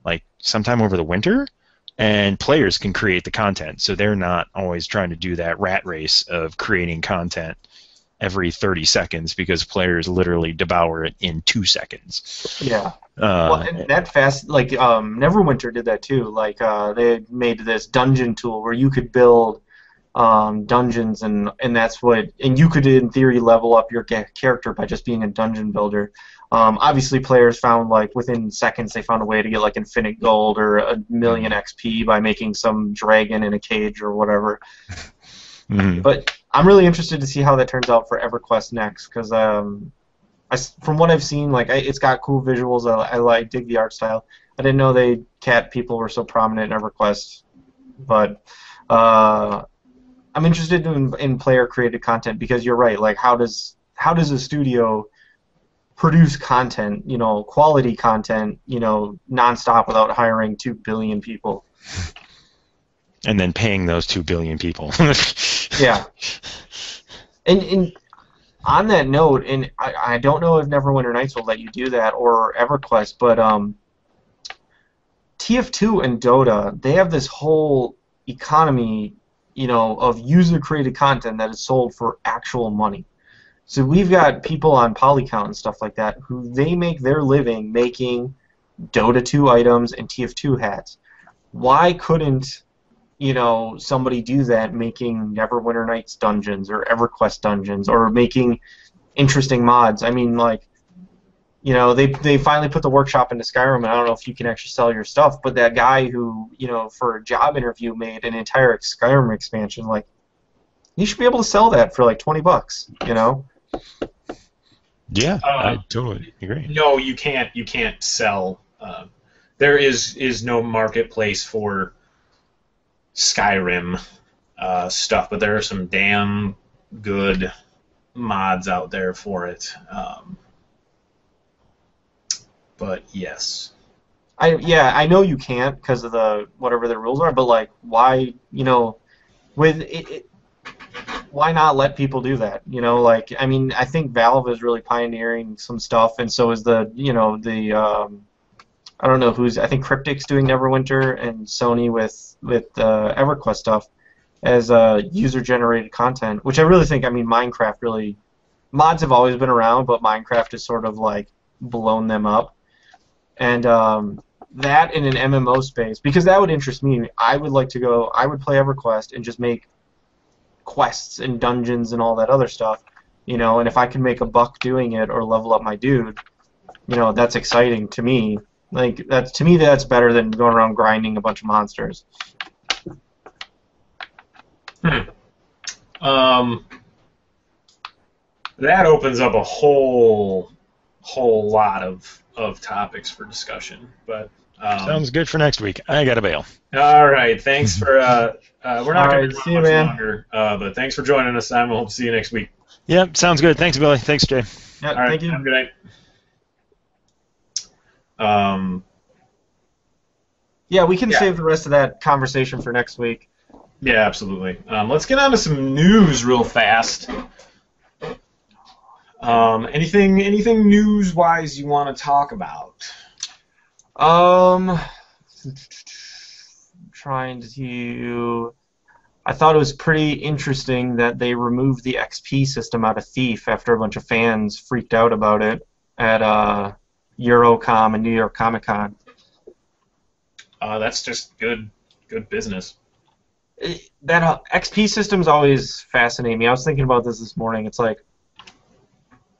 like sometime over the winter, and players can create the content. So they're not always trying to do that rat race of creating content every 30 seconds, because players literally devour it in 2 seconds. Yeah. Well, and that fast, like, Neverwinter did that too. Like, they made this dungeon tool where you could build dungeons, and that's what, and you could in theory level up your character by just being a dungeon builder. Obviously, players found, like, within seconds they found a way to get like infinite gold or a million XP by making some dragon in a cage or whatever. But I'm really interested to see how that turns out for EverQuest Next, because from what I've seen, like, it's got cool visuals. I dig the art style. I didn't know cat people were so prominent in EverQuest, but I'm interested in player-created content, because you're right. Like, how does a studio produce content, you know, quality content, you know, nonstop without hiring 2 billion people? And then paying those 2 billion people. Yeah. And On that note, and I don't know if Neverwinter Nights will let you do that or EverQuest, but TF2 and Dota, they have this whole economy, of user-created content that is sold for actual money. So we've got people on Polycount and stuff like that who they make their living making Dota 2 items and TF2 hats. Why couldn't somebody do that making Neverwinter Nights dungeons or EverQuest dungeons or making interesting mods? I mean, like, they finally put the workshop into Skyrim, and I don't know if you can actually sell your stuff, but that guy who, for a job interview made an entire Skyrim expansion, like, you should be able to sell that for like $20, Yeah, I totally agree. No, you can't. You can't sell. There is no marketplace for Skyrim stuff, but there are some damn good mods out there for it. But yes, I know you can't because of the whatever the rules are, but like, why with it why not let people do that? Like, I mean, I think Valve is really pioneering some stuff, and so is the I don't know who's. I think Cryptic's doing Neverwinter, and Sony with EverQuest stuff as user-generated content, which I really think. I mean, Minecraft really mods have always been around, but Minecraft has sort of like blown them up, and that in an MMO space, because that would interest me. I would like to go. I would play EverQuest and just make quests and dungeons and all that other stuff, and if I can make a buck doing it or level up my dude, that's exciting to me. Like, that's better than going around grinding a bunch of monsters. That opens up a whole lot of topics for discussion, but sounds good for next week. I gotta bail. All right, thanks for we're not going to see be you, much man. longer, but thanks for joining us, Simon. We'll hope to see you next week. Yep, sounds good. Thanks, Billy. Thanks, Jay. Yeah, All right, thank you. have a good night. Yeah, we can save the rest of that conversation for next week. Yeah, absolutely. Let's get on to some news real fast. Anything news-wise you want to talk about? Trying to. I thought it was pretty interesting that they removed the XP system out of Thief after a bunch of fans freaked out about it at Eurocom and New York Comic Con. That's just good business. That XP system's always fascinated me. I was thinking about this morning. It's like,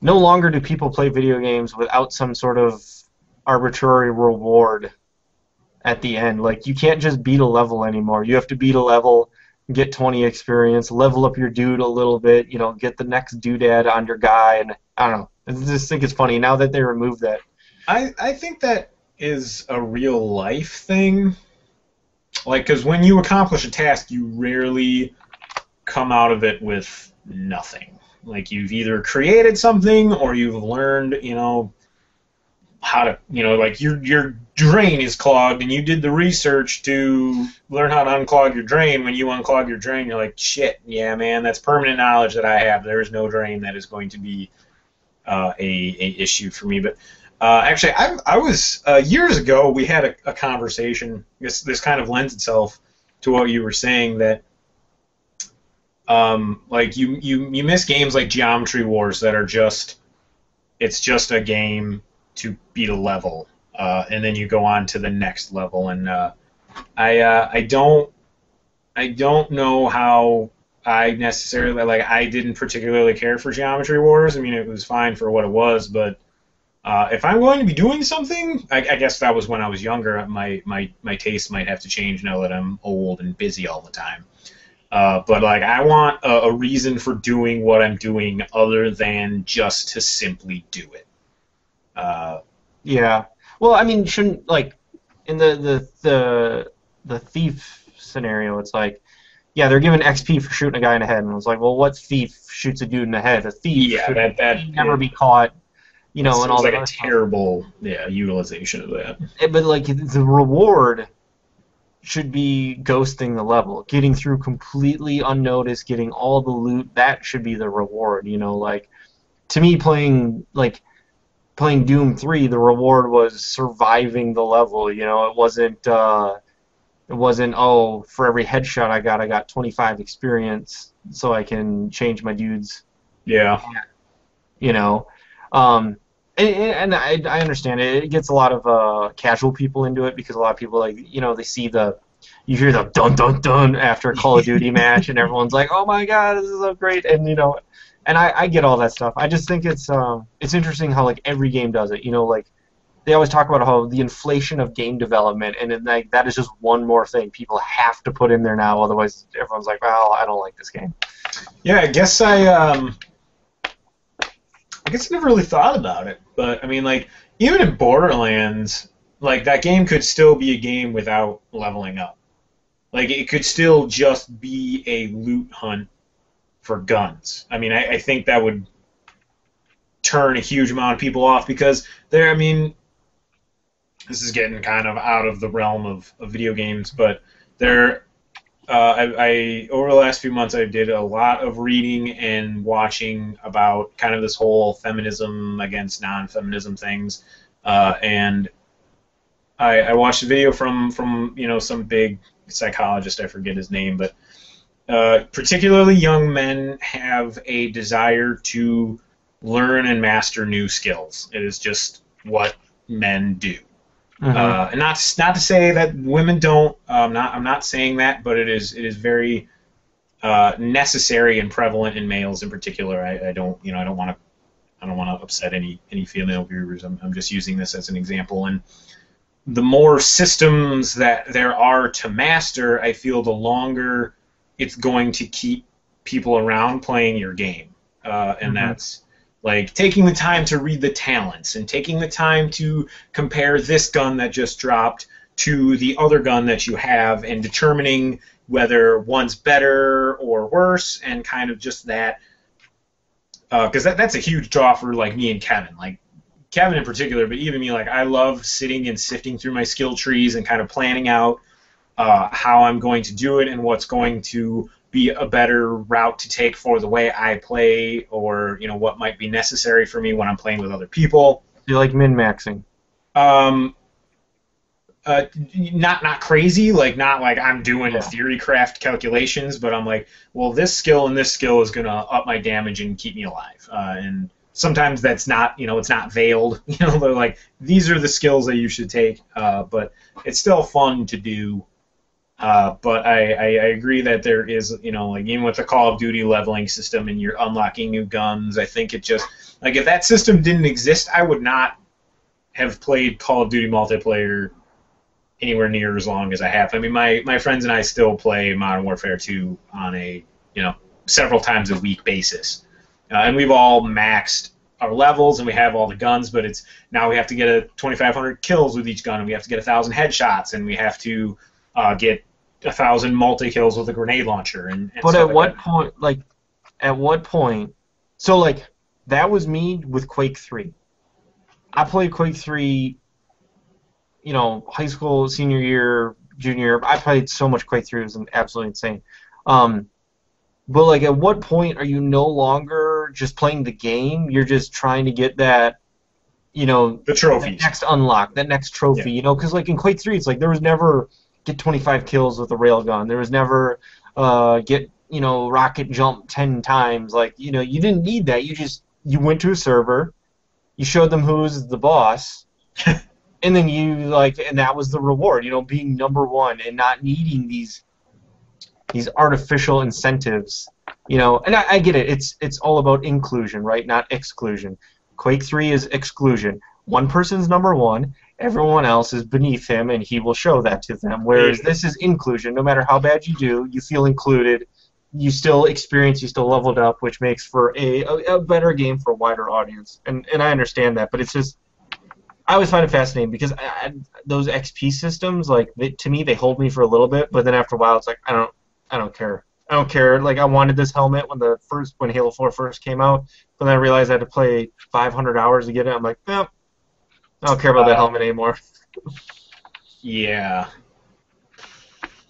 no longer do people play video games without some sort of arbitrary reward at the end. Like, you can't just beat a level anymore. You have to beat a level, get 20 experience, level up your dude a little bit, get the next doodad on your guy, and I don't know. I just think it's funny now that they removed that. I think that is a real life thing. Like, because when you accomplish a task, you rarely come out of it with nothing. Like, you've either created something or you've learned, how to, like your drain is clogged and you did the research to learn how to unclog your drain. When you unclog your drain, you're like, shit, yeah, man, that's permanent knowledge that I have. There is no drain that is going to be a issue for me. But actually, I was years ago. We had a conversation. This kind of lends itself to what you were saying, that like you miss games like Geometry Wars that are just a game to beat a level, and then you go on to the next level. And I don't know how I necessarily I didn't particularly care for Geometry Wars. I mean, it was fine for what it was, but if I'm going to be doing something, I guess that was when I was younger. My taste might have to change now that I'm old and busy all the time. But I want a reason for doing what I'm doing other than just to simply do it. Yeah. Well, I mean, shouldn't in the thief scenario, it's like, yeah, they're giving XP for shooting a guy in the head, and I was like, well, what thief shoots a dude in the head? A thief should never be caught, and all that. Like a terrible utilization of that. But the reward should be ghosting the level, getting through completely unnoticed, getting all the loot. That should be the reward. to me, playing Doom 3, the reward was surviving the level. You know, it wasn't oh, for every headshot I got 25 experience so I can change my dudes. Yeah. You know, and I understand it. It gets a lot of casual people into it because a lot of people, like, you know, they see you hear the dun dun dun after a Call of Duty match, and everyone's like, oh my god, this is so great, and you know, and I get all that stuff. I just think it's interesting how, like, every game does it. You know, like, they always talk about how the inflation of game development, and then, like, that is just one more thing people have to put in there now. Otherwise, everyone's like, well, I don't like this game. Yeah, I guess I never really thought about it, but I mean, like, even in Borderlands, like, that game could still be a game without leveling up. Like, it could still just be a loot hunt for guns. I mean, I think that would turn a huge amount of people off because I mean, this is getting kind of out of the realm of video games, but I over the last few months I did a lot of reading and watching about kind of this whole feminism against non-feminism things, and I watched a video from you know, some big psychologist, I forget his name, but particularly young men have a desire to learn and master new skills. It is just what men do. And not to say that women don't. I'm not saying that, but it is very necessary and prevalent in males in particular. I don't want to upset any female viewers. I'm just using this as an example. And the more systems that there are to master, I feel the longer it's going to keep people around playing your game. And that's like taking the time to read the talents and taking the time to compare this gun that just dropped to the other gun that you have and determining whether one's better or worse, and kind of just that. Because that's a huge draw for, like, me and Kevin. Like, Kevin in particular, but even me, like, I love sitting and sifting through my skill trees and kind of planning out how I'm going to do it and what's going to be a better route to take for the way I play, or, you know, what might be necessary for me when I'm playing with other people. You like min-maxing? Not crazy, like, not like I'm doing theory craft calculations, but I'm like, well, this skill and this skill is gonna up my damage and keep me alive. And sometimes that's not, you know, it's not veiled. You know, they're like, these are the skills that you should take. But it's still fun to do. But I agree that there is, you know, like, even with the Call of Duty leveling system and you're unlocking new guns, I think it just, like, if that system didn't exist, I would not have played Call of Duty multiplayer anywhere near as long as I have. I mean, my friends and I still play Modern Warfare 2 on a, you know, several times a week basis. And we've all maxed our levels and we have all the guns, but it's now we have to get 2,500 kills with each gun, and we have to get 1,000 headshots, and we have to get 1,000 multi-kills with a grenade launcher. And but at what point, like, so, like, that was me with Quake 3. I played Quake 3, you know, high school, senior year, junior year. I played so much Quake 3, it was absolutely insane. But, like, at what point are you no longer just playing the game? You're just trying to get that, you know, the trophies, that next unlock, that next trophy, you know? Because, like, in Quake 3, it's like there was never get 25 kills with a railgun. There was never get, you know, rocket jump 10 times. Like, you know, you didn't need that. You went to a server, you showed them who's the boss, and then and that was the reward, you know, being number one and not needing these artificial incentives, you know. And I get it. It's all about inclusion, right? Not exclusion. Quake 3 is exclusion. One person's number one, everyone else is beneath him, and he will show that to them. Whereas this is inclusion. No matter how bad you do, you feel included. You still experience, you still leveled up, which makes for a better game for a wider audience. And I understand that, but it's just, I always find it fascinating because those XP systems, like, to me, they hold me for a little bit, but then after a while, it's like, I don't care. I don't care. Like, I wanted this helmet when Halo 4 first came out, but then I realized I had to play 500 hours to get it. I'm like, no, I don't care about that helmet anymore. Yeah.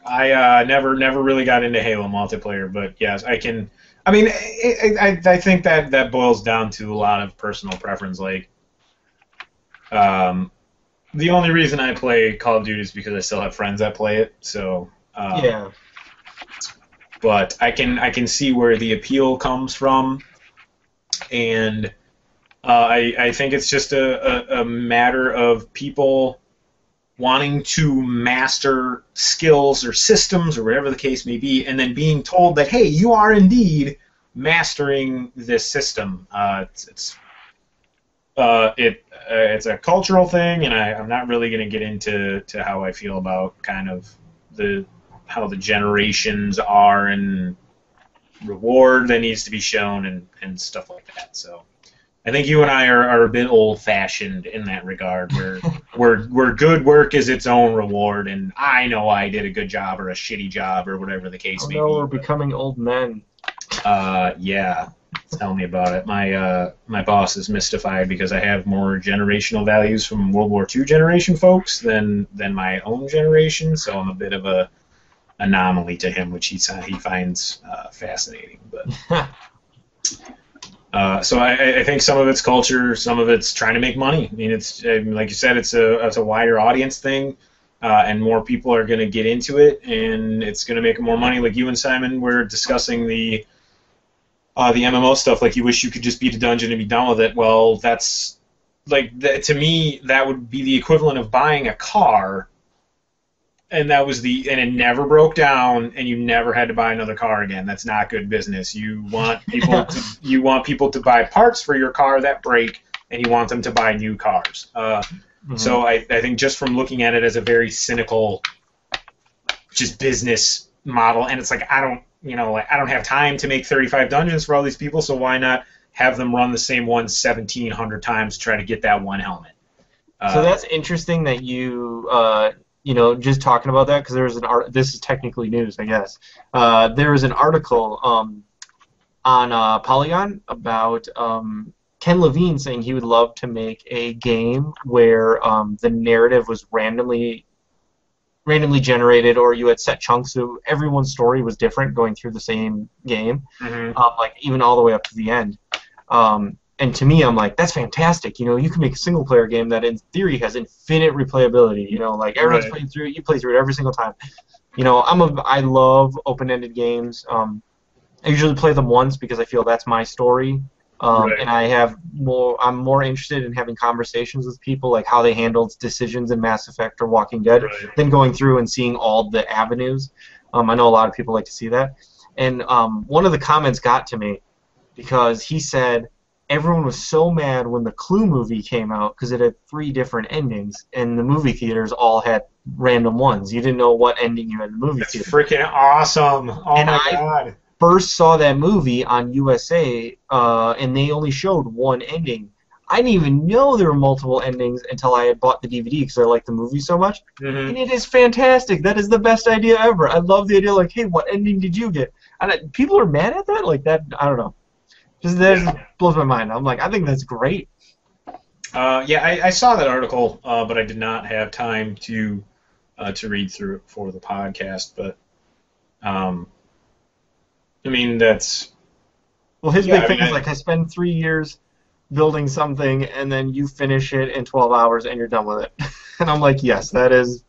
I never really got into Halo multiplayer, but yes, I can. I mean, I think that boils down to a lot of personal preference. Like, the only reason I play Call of Duty is because I still have friends that play it. So, Yeah. but I can see where the appeal comes from, and I think it's just a matter of people wanting to master skills or systems or whatever the case may be, and then being told that, hey, you are indeed mastering this system. It's a cultural thing, and I'm not really going to get into how I feel about kind of how the generations are and reward that needs to be shown and stuff like that. So I think you and I are a bit old-fashioned in that regard, where good work is its own reward, and I know I did a good job or a shitty job or whatever the case may be. We're becoming old men. Yeah. Tell me about it. My boss is mystified because I have more generational values from World War II generation folks than my own generation, so I'm a bit of a anomaly to him, which he finds fascinating. But so I think some of it's culture, some of it's trying to make money. I mean, it's like you said, it's a wider audience thing, and more people are going to get into it, and it's going to make more money. Like you and Simon were discussing the MMO stuff. Like, you wish you could just beat a dungeon and be done with it. Well, that's like to me that would be the equivalent of buying a car, and it never broke down, and you never had to buy another car again. That's not good business. You want people to buy parts for your car that break, and you want them to buy new cars. So I think just from looking at it as a very cynical, just business model, and it's like I don't have time to make 35 dungeons for all these people, so why not have them run the same one 1,700 times to try to get that one helmet? So that's interesting that you just talking about that, because there was this is technically news, I guess. There was an article on Polygon about Ken Levine saying he would love to make a game where the narrative was randomly generated, or you had set chunks, so everyone's story was different going through the same game, like even all the way up to the end. And to me, I'm like, that's fantastic. You can make a single-player game that, in theory, has infinite replayability. Like everyone's playing through it, you play through it every single time. I love open-ended games. I usually play them once because I feel that's my story. And I'm more interested in having conversations with people, like how they handled decisions in Mass Effect or Walking Dead, than going through and seeing all the avenues. I know a lot of people like to see that. And one of the comments got to me because he said everyone was so mad when the Clue movie came out because it had 3 different endings, and the movie theaters all had random ones. You didn't know what ending you had in the movie theater. That's freaking awesome! Oh my god! First saw that movie on USA, and they only showed one ending. I didn't even know there were multiple endings until I had bought the DVD because I liked the movie so much. And it is fantastic. That is the best idea ever. I love the idea, like, hey, what ending did you get? And people are mad at that? Like, that, I don't know. Just blows my mind. I'm like, I think that's great. I saw that article, but I did not have time to read through it for the podcast. But I mean, that's... Well, his big thing is, like, I spend 3 years building something, and then you finish it in 12 hours, and you're done with it. And I'm like, yes, that is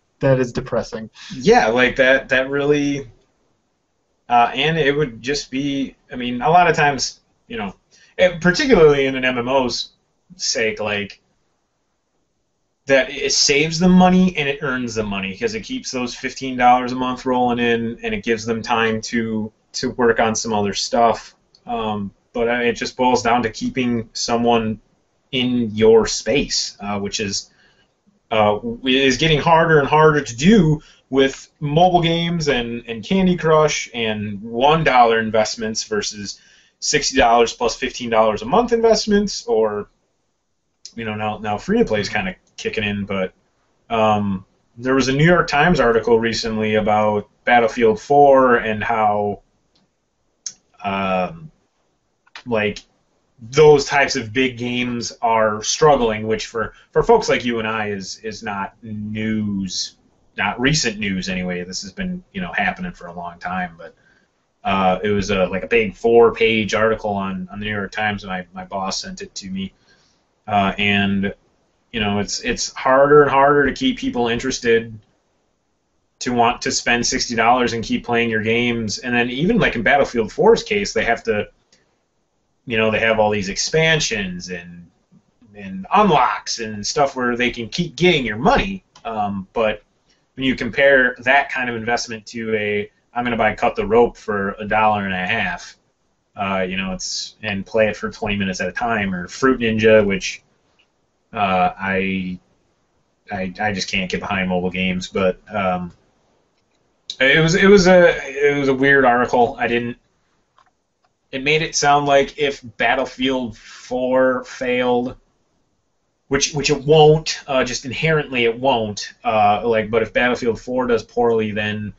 depressing. Yeah, like, that really... and it would just be... I mean, a lot of times, particularly in an MMO's sake, like, that it saves them money and it earns them money, because it keeps those $15 a month rolling in, and it gives them time to work on some other stuff. But it just boils down to keeping someone in your space, which is getting harder and harder to do with mobile games and Candy Crush and $1 investments versus $60 plus $15 a month investments, or now free to play is kind of kicking in. But there was a New York Times article recently about Battlefield 4 and how like those types of big games are struggling, which for folks like you and I is not news not recent news anyway. This has been happening for a long time, but it was like a big 4-page article on the New York Times, and my boss sent it to me, and it's harder and harder to keep people interested to want to spend $60 and keep playing your games. And then even like in Battlefield 4's case, they have to, they have all these expansions and unlocks and stuff where they can keep getting your money. But when you compare that kind of investment to I'm going to buy Cut the Rope for $1.50, and play it for 20 minutes at a time, or Fruit Ninja, which I just can't get behind mobile games, but it was a weird article. It made it sound like if Battlefield 4 failed, which it won't, just inherently it won't. But if Battlefield 4 does poorly, then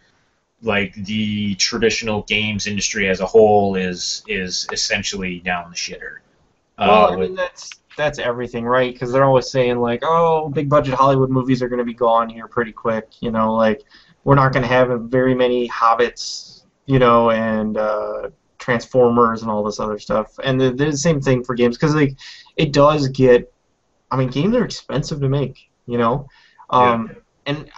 like the traditional games industry as a whole is essentially down the shitter. Well, I mean that's everything, right? Because they're always saying like, oh, big budget Hollywood movies are going to be gone here pretty quick. Like we're not going to have very many Hobbits, and Transformers and all this other stuff. And the same thing for games, because like it does get. I mean, games are expensive to make, Yeah. And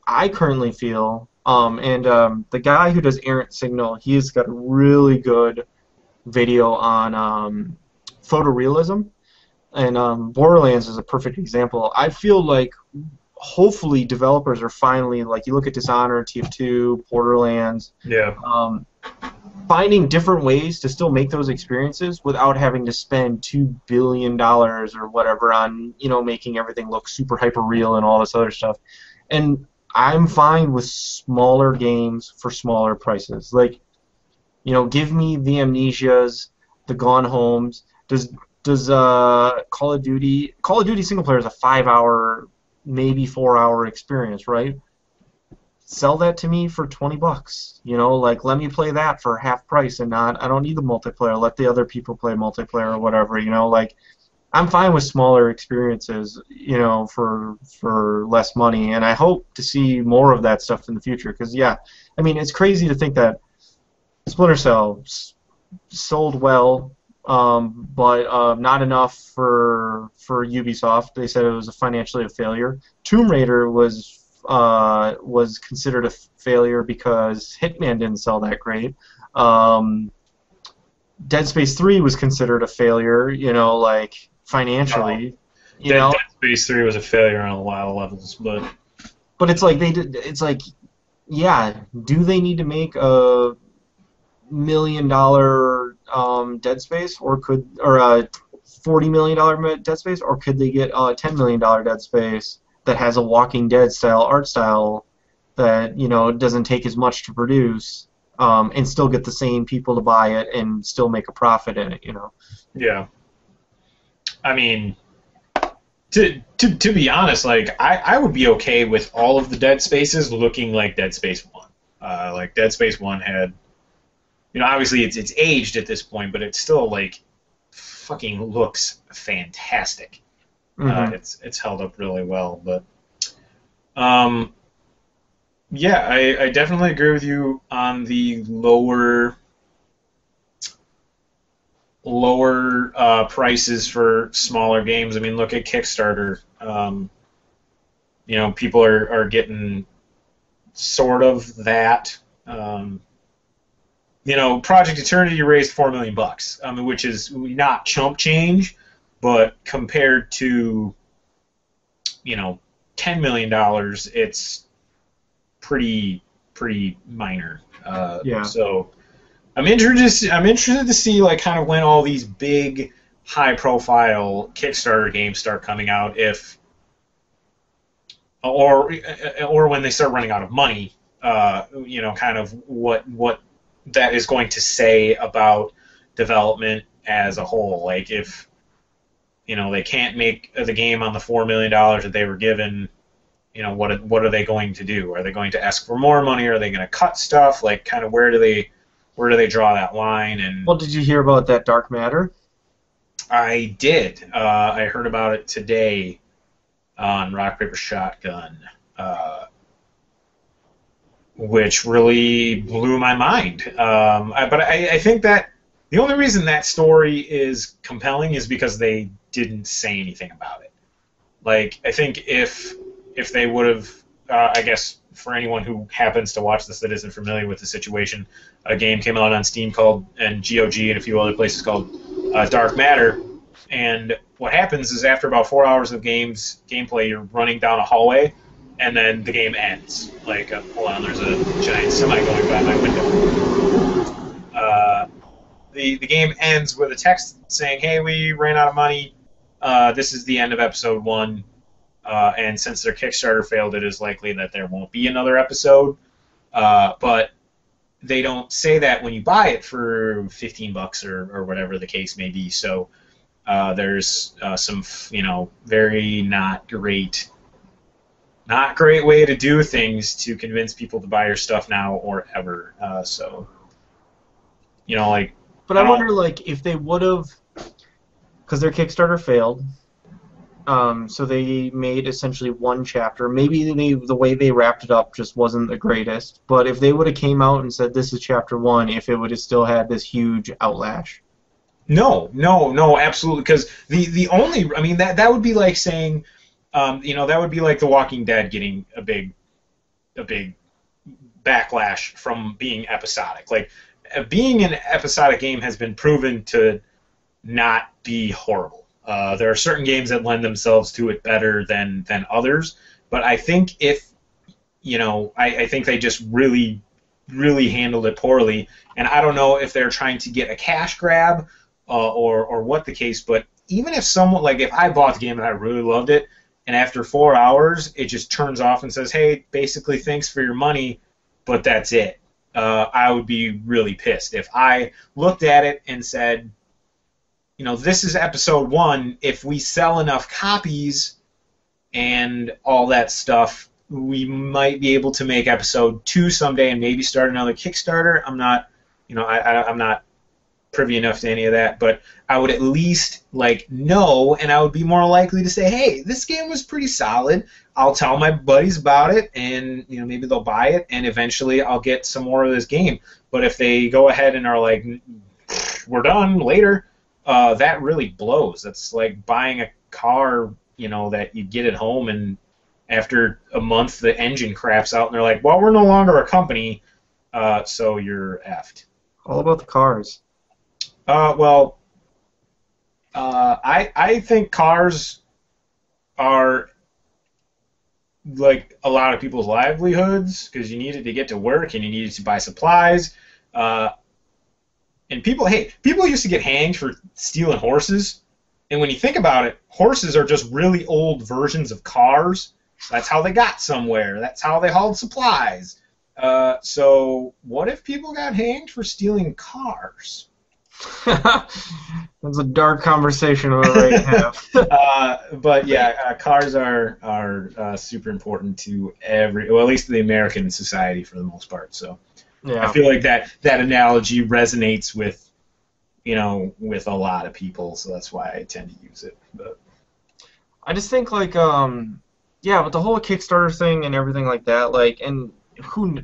I currently feel. The guy who does Errant Signal, he's got a really good video on photorealism, and Borderlands is a perfect example. I feel like hopefully developers are finally, like, you look at Dishonored, TF2, Borderlands, finding different ways to still make those experiences without having to spend $2 billion or whatever on, making everything look super hyper real and all this other stuff. And I'm fine with smaller games for smaller prices. Like, give me the Amnesias, the Gone Homes. Does Call of Duty single player is a 5-hour, maybe 4-hour experience, right? Sell that to me for $20. Like, let me play that for half price and I don't need the multiplayer. Let the other people play multiplayer or whatever. Like, I'm fine with smaller experiences, for less money, and I hope to see more of that stuff in the future. Because I mean, it's crazy to think that Splinter Cell sold well, but not enough for Ubisoft. They said it was financially a failure. Tomb Raider was considered a failure because Hitman didn't sell that great. Dead Space 3 was considered a failure, like financially. Dead Space 3 was a failure on a lot of levels, but it's like do they need to make a $1 million Dead Space, or a $40 million Dead Space, or could they get a $10 million Dead Space that has a Walking Dead style art style that doesn't take as much to produce, and still get the same people to buy it and still make a profit in it, Yeah. I mean, to be honest, like I would be okay with all of the Dead Spaces looking like Dead Space 1. Like Dead Space 1 had, obviously it's aged at this point, but it still like fucking looks fantastic. Mm-hmm. It's held up really well, but I definitely agree with you on the lower prices for smaller games. I mean, look at Kickstarter. People are getting sort of that. Project Eternity raised $4 million, which is not chump change, but compared to $10 million, it's pretty minor. So I'm interested to see like kind of when all these big, high-profile Kickstarter games start coming out, or when they start running out of money. Kind of what that is going to say about development as a whole. Like if they can't make the game on the $4 million that they were given, what are they going to do? Are they going to ask for more money? Are they going to cut stuff? Like, kind of where do they draw that line? And well, did you hear about that Dark Matter? I did. I heard about it today on Rock Paper Shotgun. which really blew my mind. But I think that the only reason that story is compelling is because they didn't say anything about it. Like, I think if they would have, I guess for anyone who happens to watch this that isn't familiar with the situation, a game came out on Steam called, and GOG and a few other places called Dark Matter. And what happens is after about 4 hours of gameplay, you're running down a hallway, and then the game ends. Like, hold on, there's a giant semi going by my window. The game ends with a text saying, "Hey, we ran out of money. This is the end of episode 1." And since their Kickstarter failed, it is likely that there won't be another episode. But they don't say that when you buy it for $15 or whatever the case may be. So there's some, very not great way to do things to convince people to buy your stuff now or ever. But I wonder, like, if they would have, because their Kickstarter failed. So they made essentially one chapter. Maybe the way they wrapped it up just wasn't the greatest. But if they would have came out and said this is chapter 1, if it would have still had this huge outlash. No, absolutely. Because the only, I mean, that would be like saying, that would be like The Walking Dead getting a big backlash from being episodic. Like, being an episodic game has been proven to not be horrible. There are certain games that lend themselves to it better than others, but I think I think they just really, really handled it poorly, and I don't know if they're trying to get a cash grab or what the case, but even if someone, like, if I bought the game and I really loved it, and after 4 hours it just turns off and says, "Hey, basically thanks for your money," but that's it, I would be really pissed. If I looked at it and said, this is episode 1. If we sell enough copies and all that stuff, we might be able to make episode 2 someday and maybe start another Kickstarter. I'm not, I'm not privy enough to any of that, but I would at least know, and I would be more likely to say, "Hey, this game was pretty solid. I'll tell my buddies about it, and maybe they'll buy it, and eventually I'll get some more of this game." But if they go ahead and are like, "We're done later," that really blows. That's like buying a car, that you get at home, and after a month the engine craps out, and they're like, "Well, we're no longer a company, so you're effed." All about the cars. I think cars are like a lot of people's livelihoods because you need it to get to work and you need it to buy supplies. And people used to get hanged for stealing horses. And when you think about it, horses are just really old versions of cars. That's how they got somewhere. That's how they hauled supplies. So what if people got hanged for stealing cars? That's a dark conversation I'm ready to have. But yeah, cars are super important to at least the American society for the most part. So yeah. I feel like that analogy resonates with with a lot of people. So that's why I tend to use it. But I just think with the whole Kickstarter thing and everything like that, and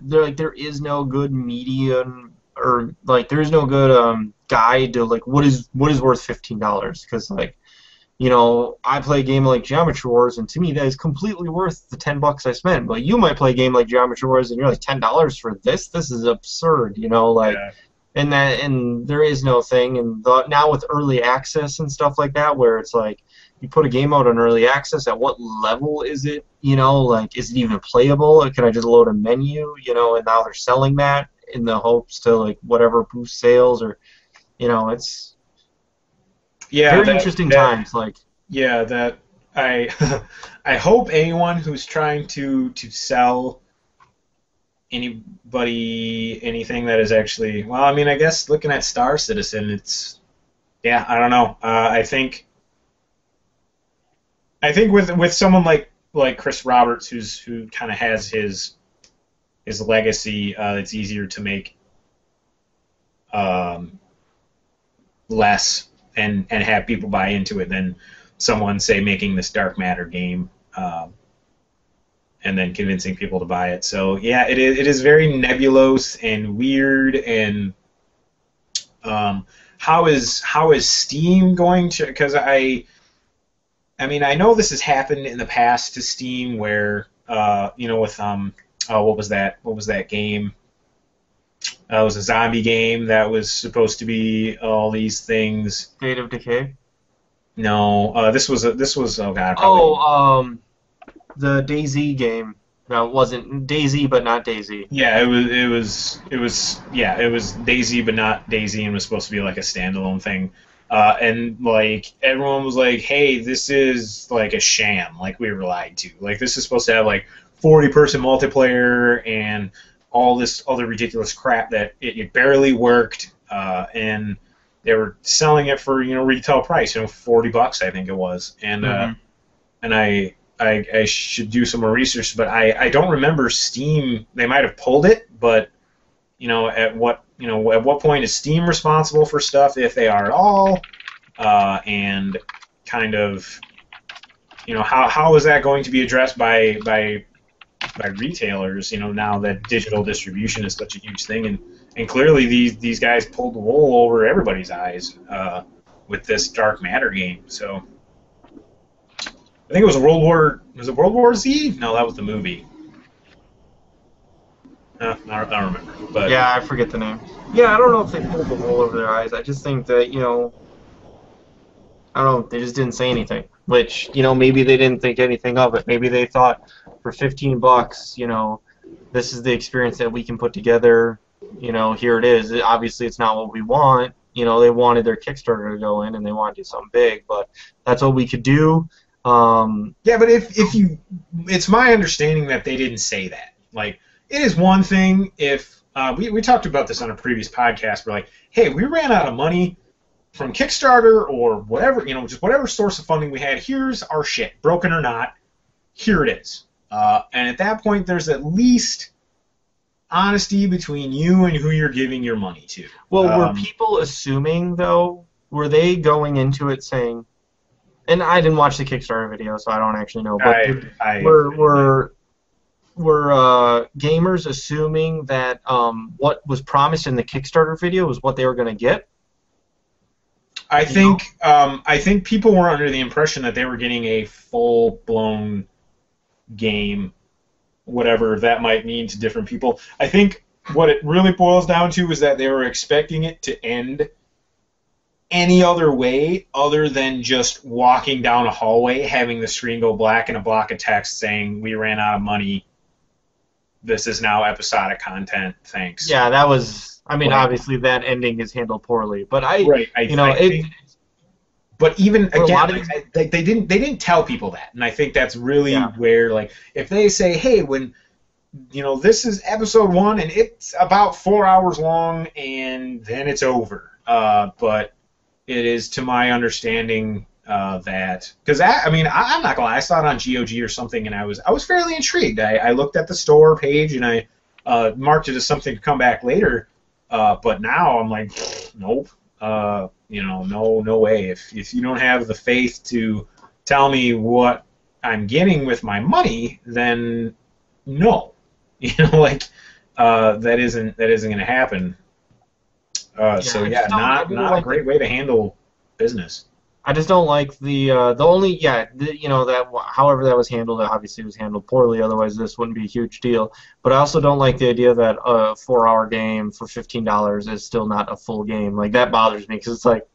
there is no good medium or there is no good guide to what is worth $15 because I play a game like Geometry Wars and to me that is completely worth the $10 I spent, but you might play a game like Geometry Wars and you're like $10 for this is absurd, yeah. And there is no thing, and now with early access and stuff like that where it's you put a game out on early access, at what level is it, is it even playable, or can I just load a menu, and now they're selling that in the hopes to whatever boost sales, or it's very interesting times. Yeah, that I I hope anyone who's trying to sell anybody anything that is actually, well, I mean, I guess looking at Star Citizen, it's, yeah, I don't know. I think with someone like Chris Roberts, who kind of has his legacy, it's easier to make less and have people buy into it than someone, say, making this Dark Matter game. and then convincing people to buy it. So yeah, it is very nebulous and weird. And how is Steam going to? Because I mean, I know this has happened in the past to Steam where with what was that? What was that game? It was a zombie game that was supposed to be all these things. State of Decay. No, this was oh god. Probably. The DayZ game. No, it wasn't DayZ, but not DayZ. Yeah, it was DayZ, but not DayZ, and was supposed to be like a standalone thing. And like everyone was like, "Hey, this is like a sham. Like we were lied to. Like this is supposed to have like 40-person multiplayer and all this other ridiculous crap that it barely worked." And they were selling it for retail price, $40 I think it was. And and I should do some more research, but I don't remember Steam. They might have pulled it, but at what point is Steam responsible for stuff, if they are at all? And kind of how is that going to be addressed by retailers? Now that digital distribution is such a huge thing, and clearly these guys pulled the wool over everybody's eyes with this Dark Matter game. So. I think it was World War Z? No, that was the movie. I don't remember. But yeah, I forget the name. Yeah, I don't know if they pulled the wool over their eyes. I just think that, I don't know, they just didn't say anything. Which, maybe they didn't think anything of it. Maybe they thought for $15, this is the experience that we can put together. Here it is. Obviously, it's not what we want. They wanted their Kickstarter to go in and they wanted to do something big, but that's what we could do. Yeah, but if it's my understanding that they didn't say that. Like, it is one thing if we talked about this on a previous podcast. We're like, hey, we ran out of money from Kickstarter or whatever, just whatever source of funding we had. Here's our shit, broken or not. Here it is. And at that point, there's at least honesty between you and who you're giving your money to. Well, were people assuming though? Were they going into it saying? And I didn't watch the Kickstarter video, so I don't actually know. But were gamers assuming that what was promised in the Kickstarter video was what they were going to get? I think people were under the impression that they were getting a full-blown game, whatever that might mean to different people. I think what it really boils down to is that they were expecting it to end any other way other than just walking down a hallway, having the screen go black and a block of text saying, "We ran out of money. This is now episodic content. Thanks." Yeah, that was. I mean, obviously that ending is handled poorly, but but even again, they didn't tell people that, and I think that's really where, like, if they say, "Hey, when this is episode 1 and it's about 4 hours long, and then it's over," but it is, to my understanding, that because I'm not gonna lie, I saw it on GOG or something, and I was fairly intrigued. I looked at the store page and I marked it as something to come back later, but now I'm like, nope, no way. If you don't have the faith to tell me what I'm getting with my money, then no, that isn't gonna happen. Not a great way to handle business. I just don't like however that was handled. Obviously, it was handled poorly. Otherwise, this wouldn't be a huge deal. But I also don't like the idea that a 4-hour game for $15 is still not a full game. Like, that bothers me because it's like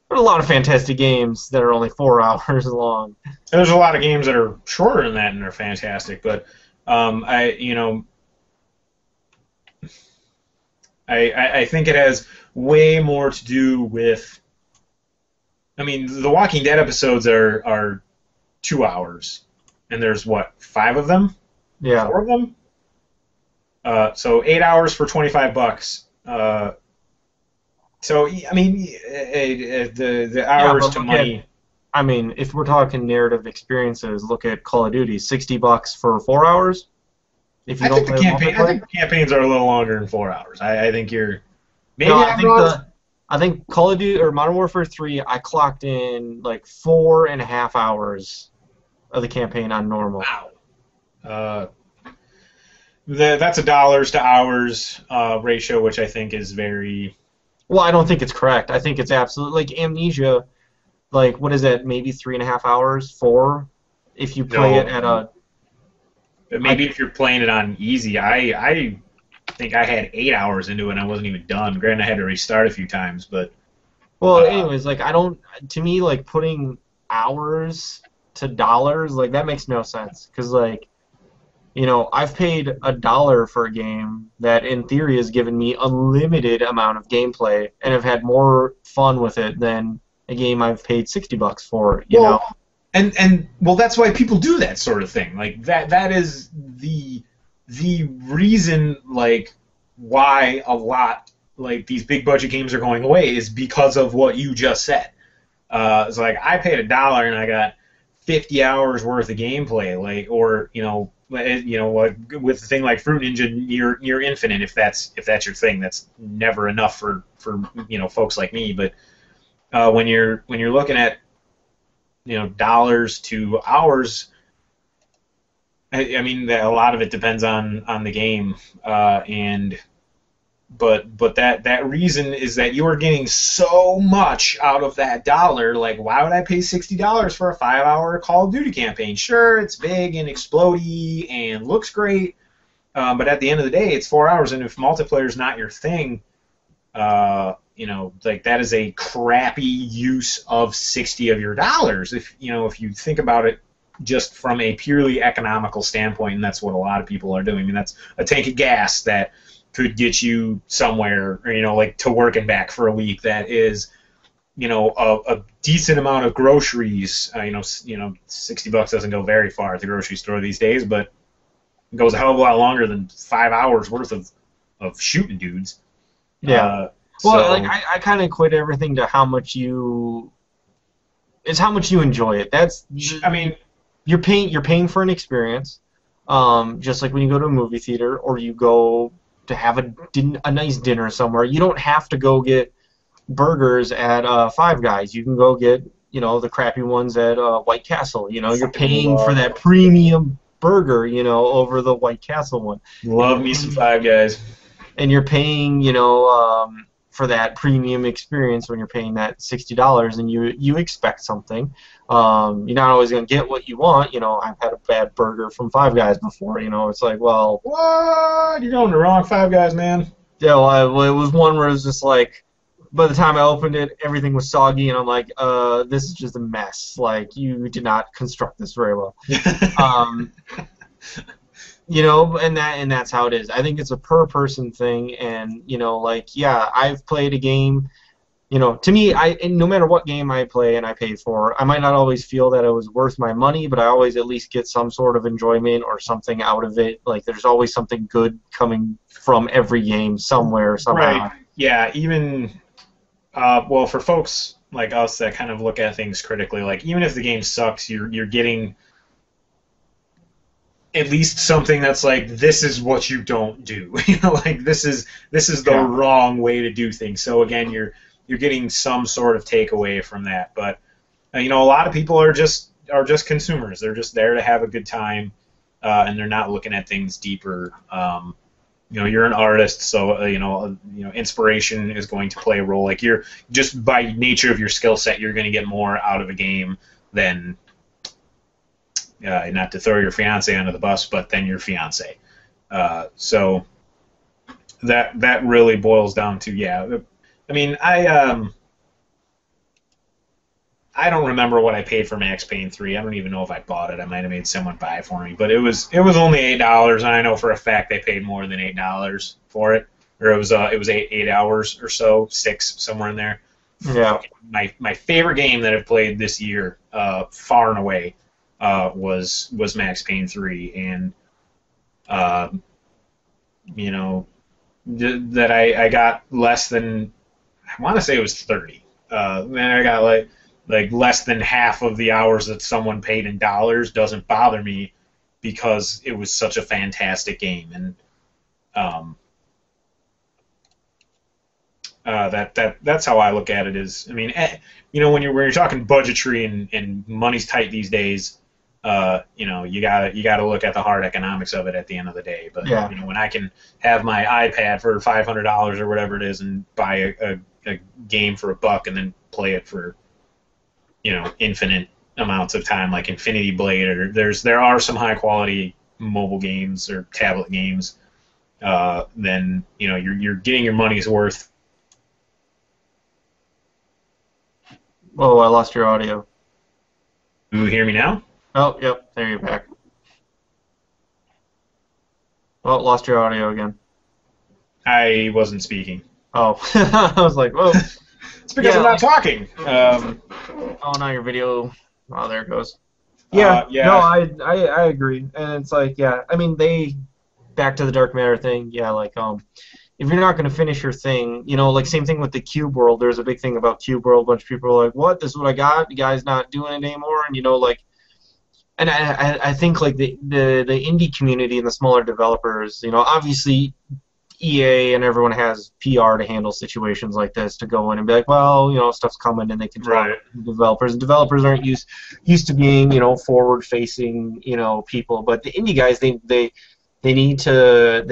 there's a lot of fantastic games that are only 4 hours long. And there's a lot of games that are shorter than that and are fantastic. But I think it has way more to do with. I mean, the Walking Dead episodes are 2 hours, and there's what, 5 of them? Yeah. 4 of them. So 8 hours for $25. So I mean, the hours to money. I mean, if we're talking narrative experiences, look at Call of Duty, $60 for 4 hours. I think the campaigns are a little longer than 4 hours. I think you're. Maybe I think Call of Duty or Modern Warfare 3, I clocked in like 4.5 hours of the campaign on normal. Wow. That's a dollars to hours ratio, which I think is very. Well, I don't think it's correct. I think it's absolutely like Amnesia. Like, what is that? Maybe 3.5 hours, 4, if you play it No, at a. but maybe if you're playing it on easy, I think I had 8 hours into it and I wasn't even done. Granted, I had to restart a few times, but Well, uh, anyways, like I don't. To me, like putting hours to dollars, like that makes no sense. Because like, I've paid $1 for a game that in theory has given me unlimited amount of gameplay and have had more fun with it than a game I've paid $60 for. well, and well, that's why people do that sort of thing. Like that is the reason like why a lot like these big budget games are going away is because of what you just said. It's like I paid $1 and I got 50 hours worth of gameplay, like or like with a thing like Fruit Ninja, you're infinite if that's your thing. That's never enough for folks like me. But when you're looking at dollars to hours, I mean that a lot of it depends on the game, and but that reason is that you are getting so much out of that dollar. Like, why would I pay $60 for a 5-hour Call of Duty campaign? Sure, it's big and explodey and looks great, but at the end of the day, it's 4 hours, and if multiplayer is not your thing, like that is a crappy use of 60 of your dollars. If you think about it just from a purely economical standpoint, and that's what a lot of people are doing. I mean, that's a tank of gas that could get you somewhere, or, like to work and back for a week. That is, a decent amount of groceries. $60 doesn't go very far at the grocery store these days, but it goes a hell of a lot longer than 5 hours worth of shooting dudes. Yeah. Well, like I kind of equate everything to how much you. It's how much you enjoy it. I mean, you're paying for an experience, just like when you go to a movie theater or you go to have a nice dinner somewhere. You don't have to go get burgers at Five Guys. You can go get the crappy ones at White Castle. You're paying for that premium burger over the White Castle one. Love me some Five Guys. And you're paying for that premium experience when you're paying that $60, and you expect something. You're not always going to get what you want. I've had a bad burger from Five Guys before. It's like, well, what? You're going to the wrong Five Guys, man. Yeah, well, it was one where it was just like, by the time I opened it, everything was soggy, and I'm like, this is just a mess. Like, you did not construct this very well. And that's how it is. I think it's a per person thing, and I've played a game. To me, no matter what game I play and I pay for, I might not always feel that it was worth my money, but I always at least get some sort of enjoyment or something out of it. Like there's always something good coming from every game somewhere, somehow. Right. Yeah. Even well, for folks like us that kind of look at things critically, like even if the game sucks, you're getting at least something that's like, this is what you don't do. Like this is the wrong way to do things. So again, you're getting some sort of takeaway from that. But a lot of people are just consumers. They're just there to have a good time, and they're not looking at things deeper. You're an artist, so inspiration is going to play a role. Like you're just by nature of your skill set, you're going to get more out of a game than. Not to throw your fiance under the bus, but then your fiance. So that really boils down to I mean, I don't remember what I paid for Max Payne 3. I don't even know if I bought it. I might have made someone buy it for me, but it was only $8, and I know for a fact they paid more than $8 for it, or it was 8 hours or so, 6 somewhere in there. Yeah. My favorite game that I've played this year, far and away. Was Max Payne 3, and that I got less than, I want to say it was 30. And I got like less than half of the hours that someone paid in dollars. Doesn't bother me because it was such a fantastic game, and that's how I look at it. Is I mean, when you're talking budgetary and money's tight these days. you gotta look at the hard economics of it at the end of the day. But Yeah. when I can have my iPad for $500 or whatever it is and buy a game for $1 and then play it for infinite amounts of time, like Infinity Blade, or there are some high quality mobile games or tablet games, then you're getting your money's worth. Oh, I lost your audio. Do you hear me now? Oh, yep, there you're back. Oh, lost your audio again. I wasn't speaking. Oh, I was like, whoa. It's because I'm not talking. Oh, now your video. Oh, there it goes. Yeah. Yeah. No, I agree, and it's like, yeah. I mean, back to the dark matter thing. Yeah, like if you're not going to finish your thing, like same thing with the Cube World. There's a big thing about Cube World. A bunch of people are like, what? This is what I got. You guys not doing it anymore, and And I think like the indie community and the smaller developers, obviously EA and everyone has PR to handle situations like this, to go in and be like, well, stuff's coming, and they can tell developers. And developers aren't used to being, forward-facing, people. But the indie guys, they need to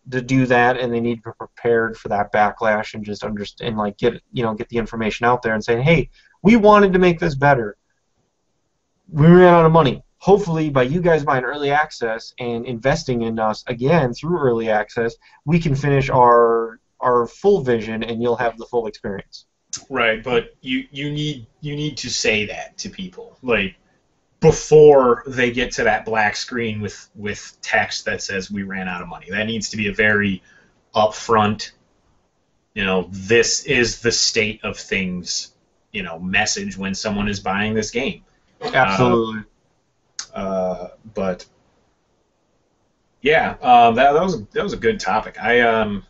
do that, and they need to be prepared for that backlash and just understand, like get the information out there and say, hey, we wanted to make this better. We ran out of money. Hopefully, by you guys buying early access and investing in us again through early access, we can finish our full vision, and you'll have the full experience. Right, but you need to say that to people, like, before they get to that black screen with text that says we ran out of money. That needs to be a very upfront, this is the state of things, message when someone is buying this game. Absolutely. But yeah, that was a good topic. I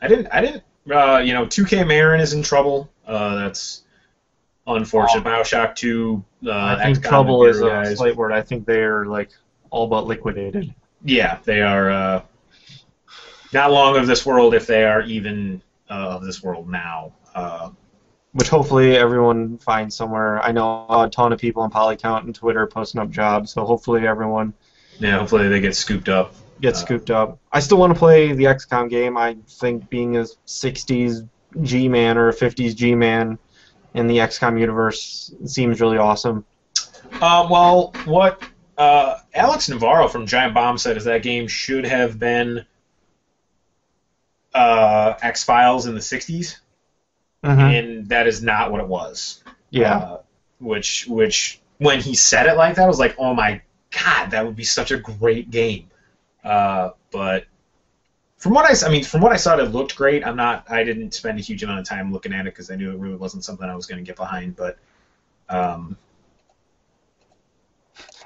didn't 2K Marin is in trouble. That's unfortunate. BioShock 2. I think XCOM trouble is guys. a slight word. I think they're like all but liquidated. Yeah, they are not long of this world, if they are even of this world now. Which hopefully everyone finds somewhere. I know a ton of people on Polycount and Twitter posting up jobs, so hopefully everyone hopefully they get scooped up. I still want to play the XCOM game. I think being a 60s G-Man or a 50s G-Man in the XCOM universe seems really awesome. Well, what Alex Navarro from Giant Bomb said is that game should have been X-Files in the 60s. Mm-hmm. And that is not what it was. Yeah. Which when he said it like that, I was like, oh my god, that would be such a great game. But from what I saw, it looked great. I didn't spend a huge amount of time looking at it because I knew it really wasn't something I was going to get behind. But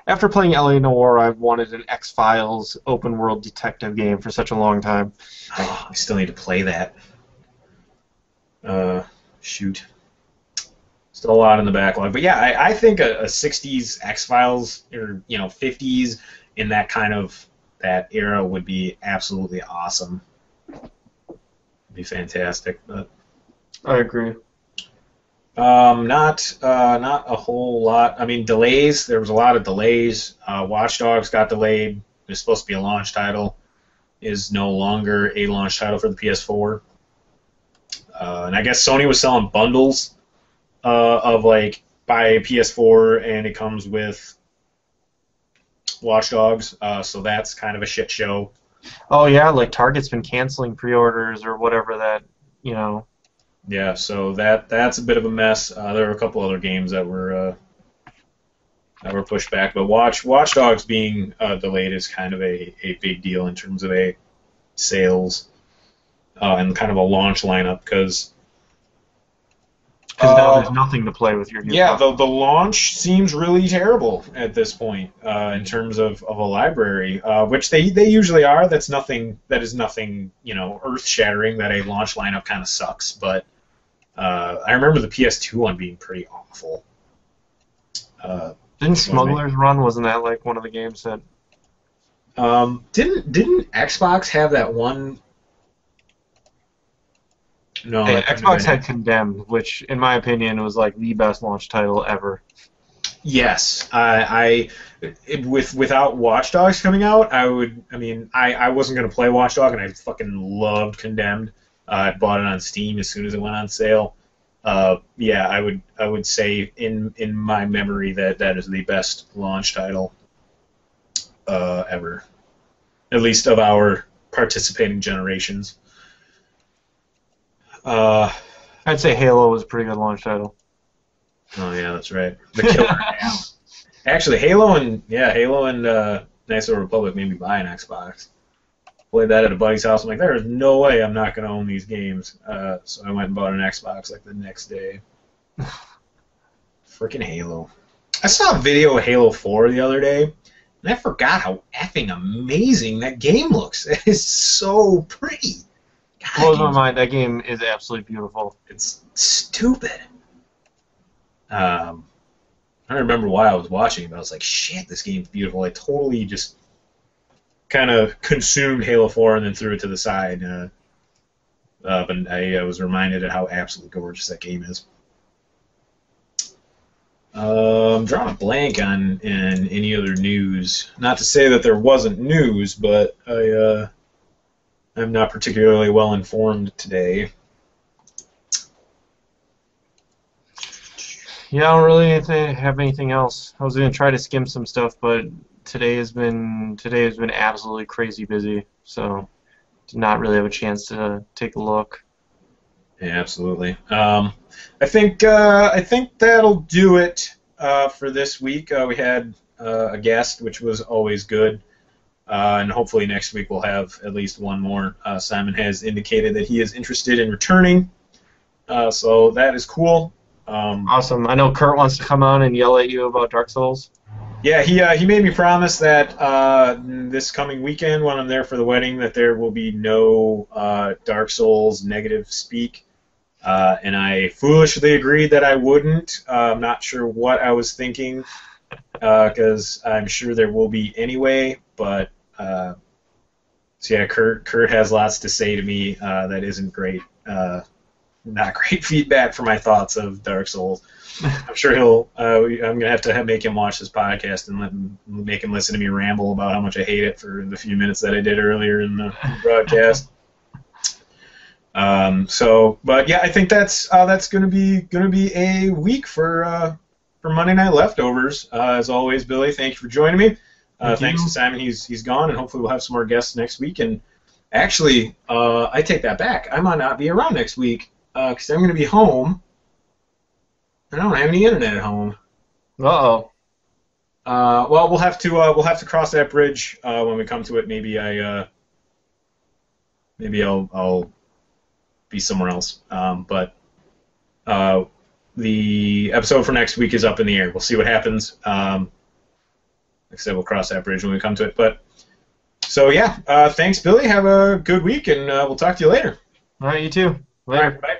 after playing LA Noire, I've wanted an X-Files open world detective game for such a long time. Oh, I still need to play that. Shoot. Still a lot in the backlog. But yeah, I think a 60s X-Files or 50s in that kind of that era would be absolutely awesome. It'd be fantastic. But I agree. not a whole lot. I mean, delays. There was a lot of delays. Watch Dogs got delayed. It was supposed to be a launch title. Is no longer a launch title for the PS4. And I guess Sony was selling bundles of like buy a PS4 and it comes with Watch Dogs. So that's kind of a shit show. Oh yeah, like Target's been canceling pre-orders or whatever that. Yeah, so that's a bit of a mess. There were a couple other games that were pushed back, but Watch Dogs being delayed is kind of a big deal in terms of a sales. And kind of a launch lineup because now there's nothing to play with your new console. The launch seems really terrible at this point in terms of a library, which they usually are. That is nothing earth shattering. That a launch lineup kind of sucks, but I remember the PS2 one being pretty awful. Didn't Smuggler's Run, wasn't that like one of the games that? Didn't Xbox have that one? No, Xbox had Condemned, which, in my opinion, was like the best launch title ever. Yes, without Watch Dogs coming out, I would. I mean, I wasn't gonna play Watch Dog, and I fucking loved Condemned. I bought it on Steam as soon as it went on sale. Yeah, I would say in my memory that is the best launch title ever, at least of our participating generations. Uh, I'd say Halo was a pretty good launch title. oh yeah, that's right. The killer. Actually, Halo and Knights of the Republic made me buy an Xbox. Played that at a buddy's house. I'm like, there is no way I'm not going to own these games. So I went and bought an Xbox like the next day. Freaking Halo. I saw a video of Halo 4 the other day, and I forgot how effing amazing that game looks. It is so pretty. God, Blows my mind. That game is absolutely beautiful. it's stupid. I don't remember why I was watching it, but I was like, shit, this game's beautiful. I totally just kind of consumed Halo 4 and then threw it to the side. But I was reminded of how absolutely gorgeous that game is. I'm drawing a blank on any other news. Not to say that there wasn't news, but I'm not particularly well informed today. Yeah, I don't really have anything else. I was gonna try to skim some stuff, but today has been absolutely crazy busy, so did not really have a chance to take a look. Yeah, absolutely. I think that'll do it for this week. We had a guest, which was always good, and hopefully next week we'll have at least one more. Simon has indicated that he is interested in returning, so that is cool. Awesome. I know Kurt wants to come on and yell at you about Dark Souls. Yeah, he made me promise that this coming weekend when I'm there for the wedding that there will be no Dark Souls negative speak. And I foolishly agreed that I wouldn't. I'm not sure what I was thinking, because I'm sure there will be anyway. But so yeah, Kurt has lots to say to me that isn't great. Not great feedback for my thoughts of Dark Souls. I'm sure he'll. I'm gonna have to make him watch this podcast and make him listen to me ramble about how much I hate it for the few minutes that I did earlier in the broadcast. But yeah, I think that's gonna be a week for Monday Night Leftovers. As always, Billy, thank you for joining me. Thanks to Simon, he's gone, and hopefully we'll have some more guests next week. And actually, I take that back. I might not be around next week because I'm gonna be home. And I don't have any internet at home. Uh-oh. Well, we'll have to cross that bridge when we come to it. Maybe I'll be somewhere else. But the episode for next week is up in the air. We'll see what happens. Like I said, we'll cross that bridge when we come to it. But so yeah, thanks, Billy. Have a good week, and we'll talk to you later. All right, you too. Later. All right, bye.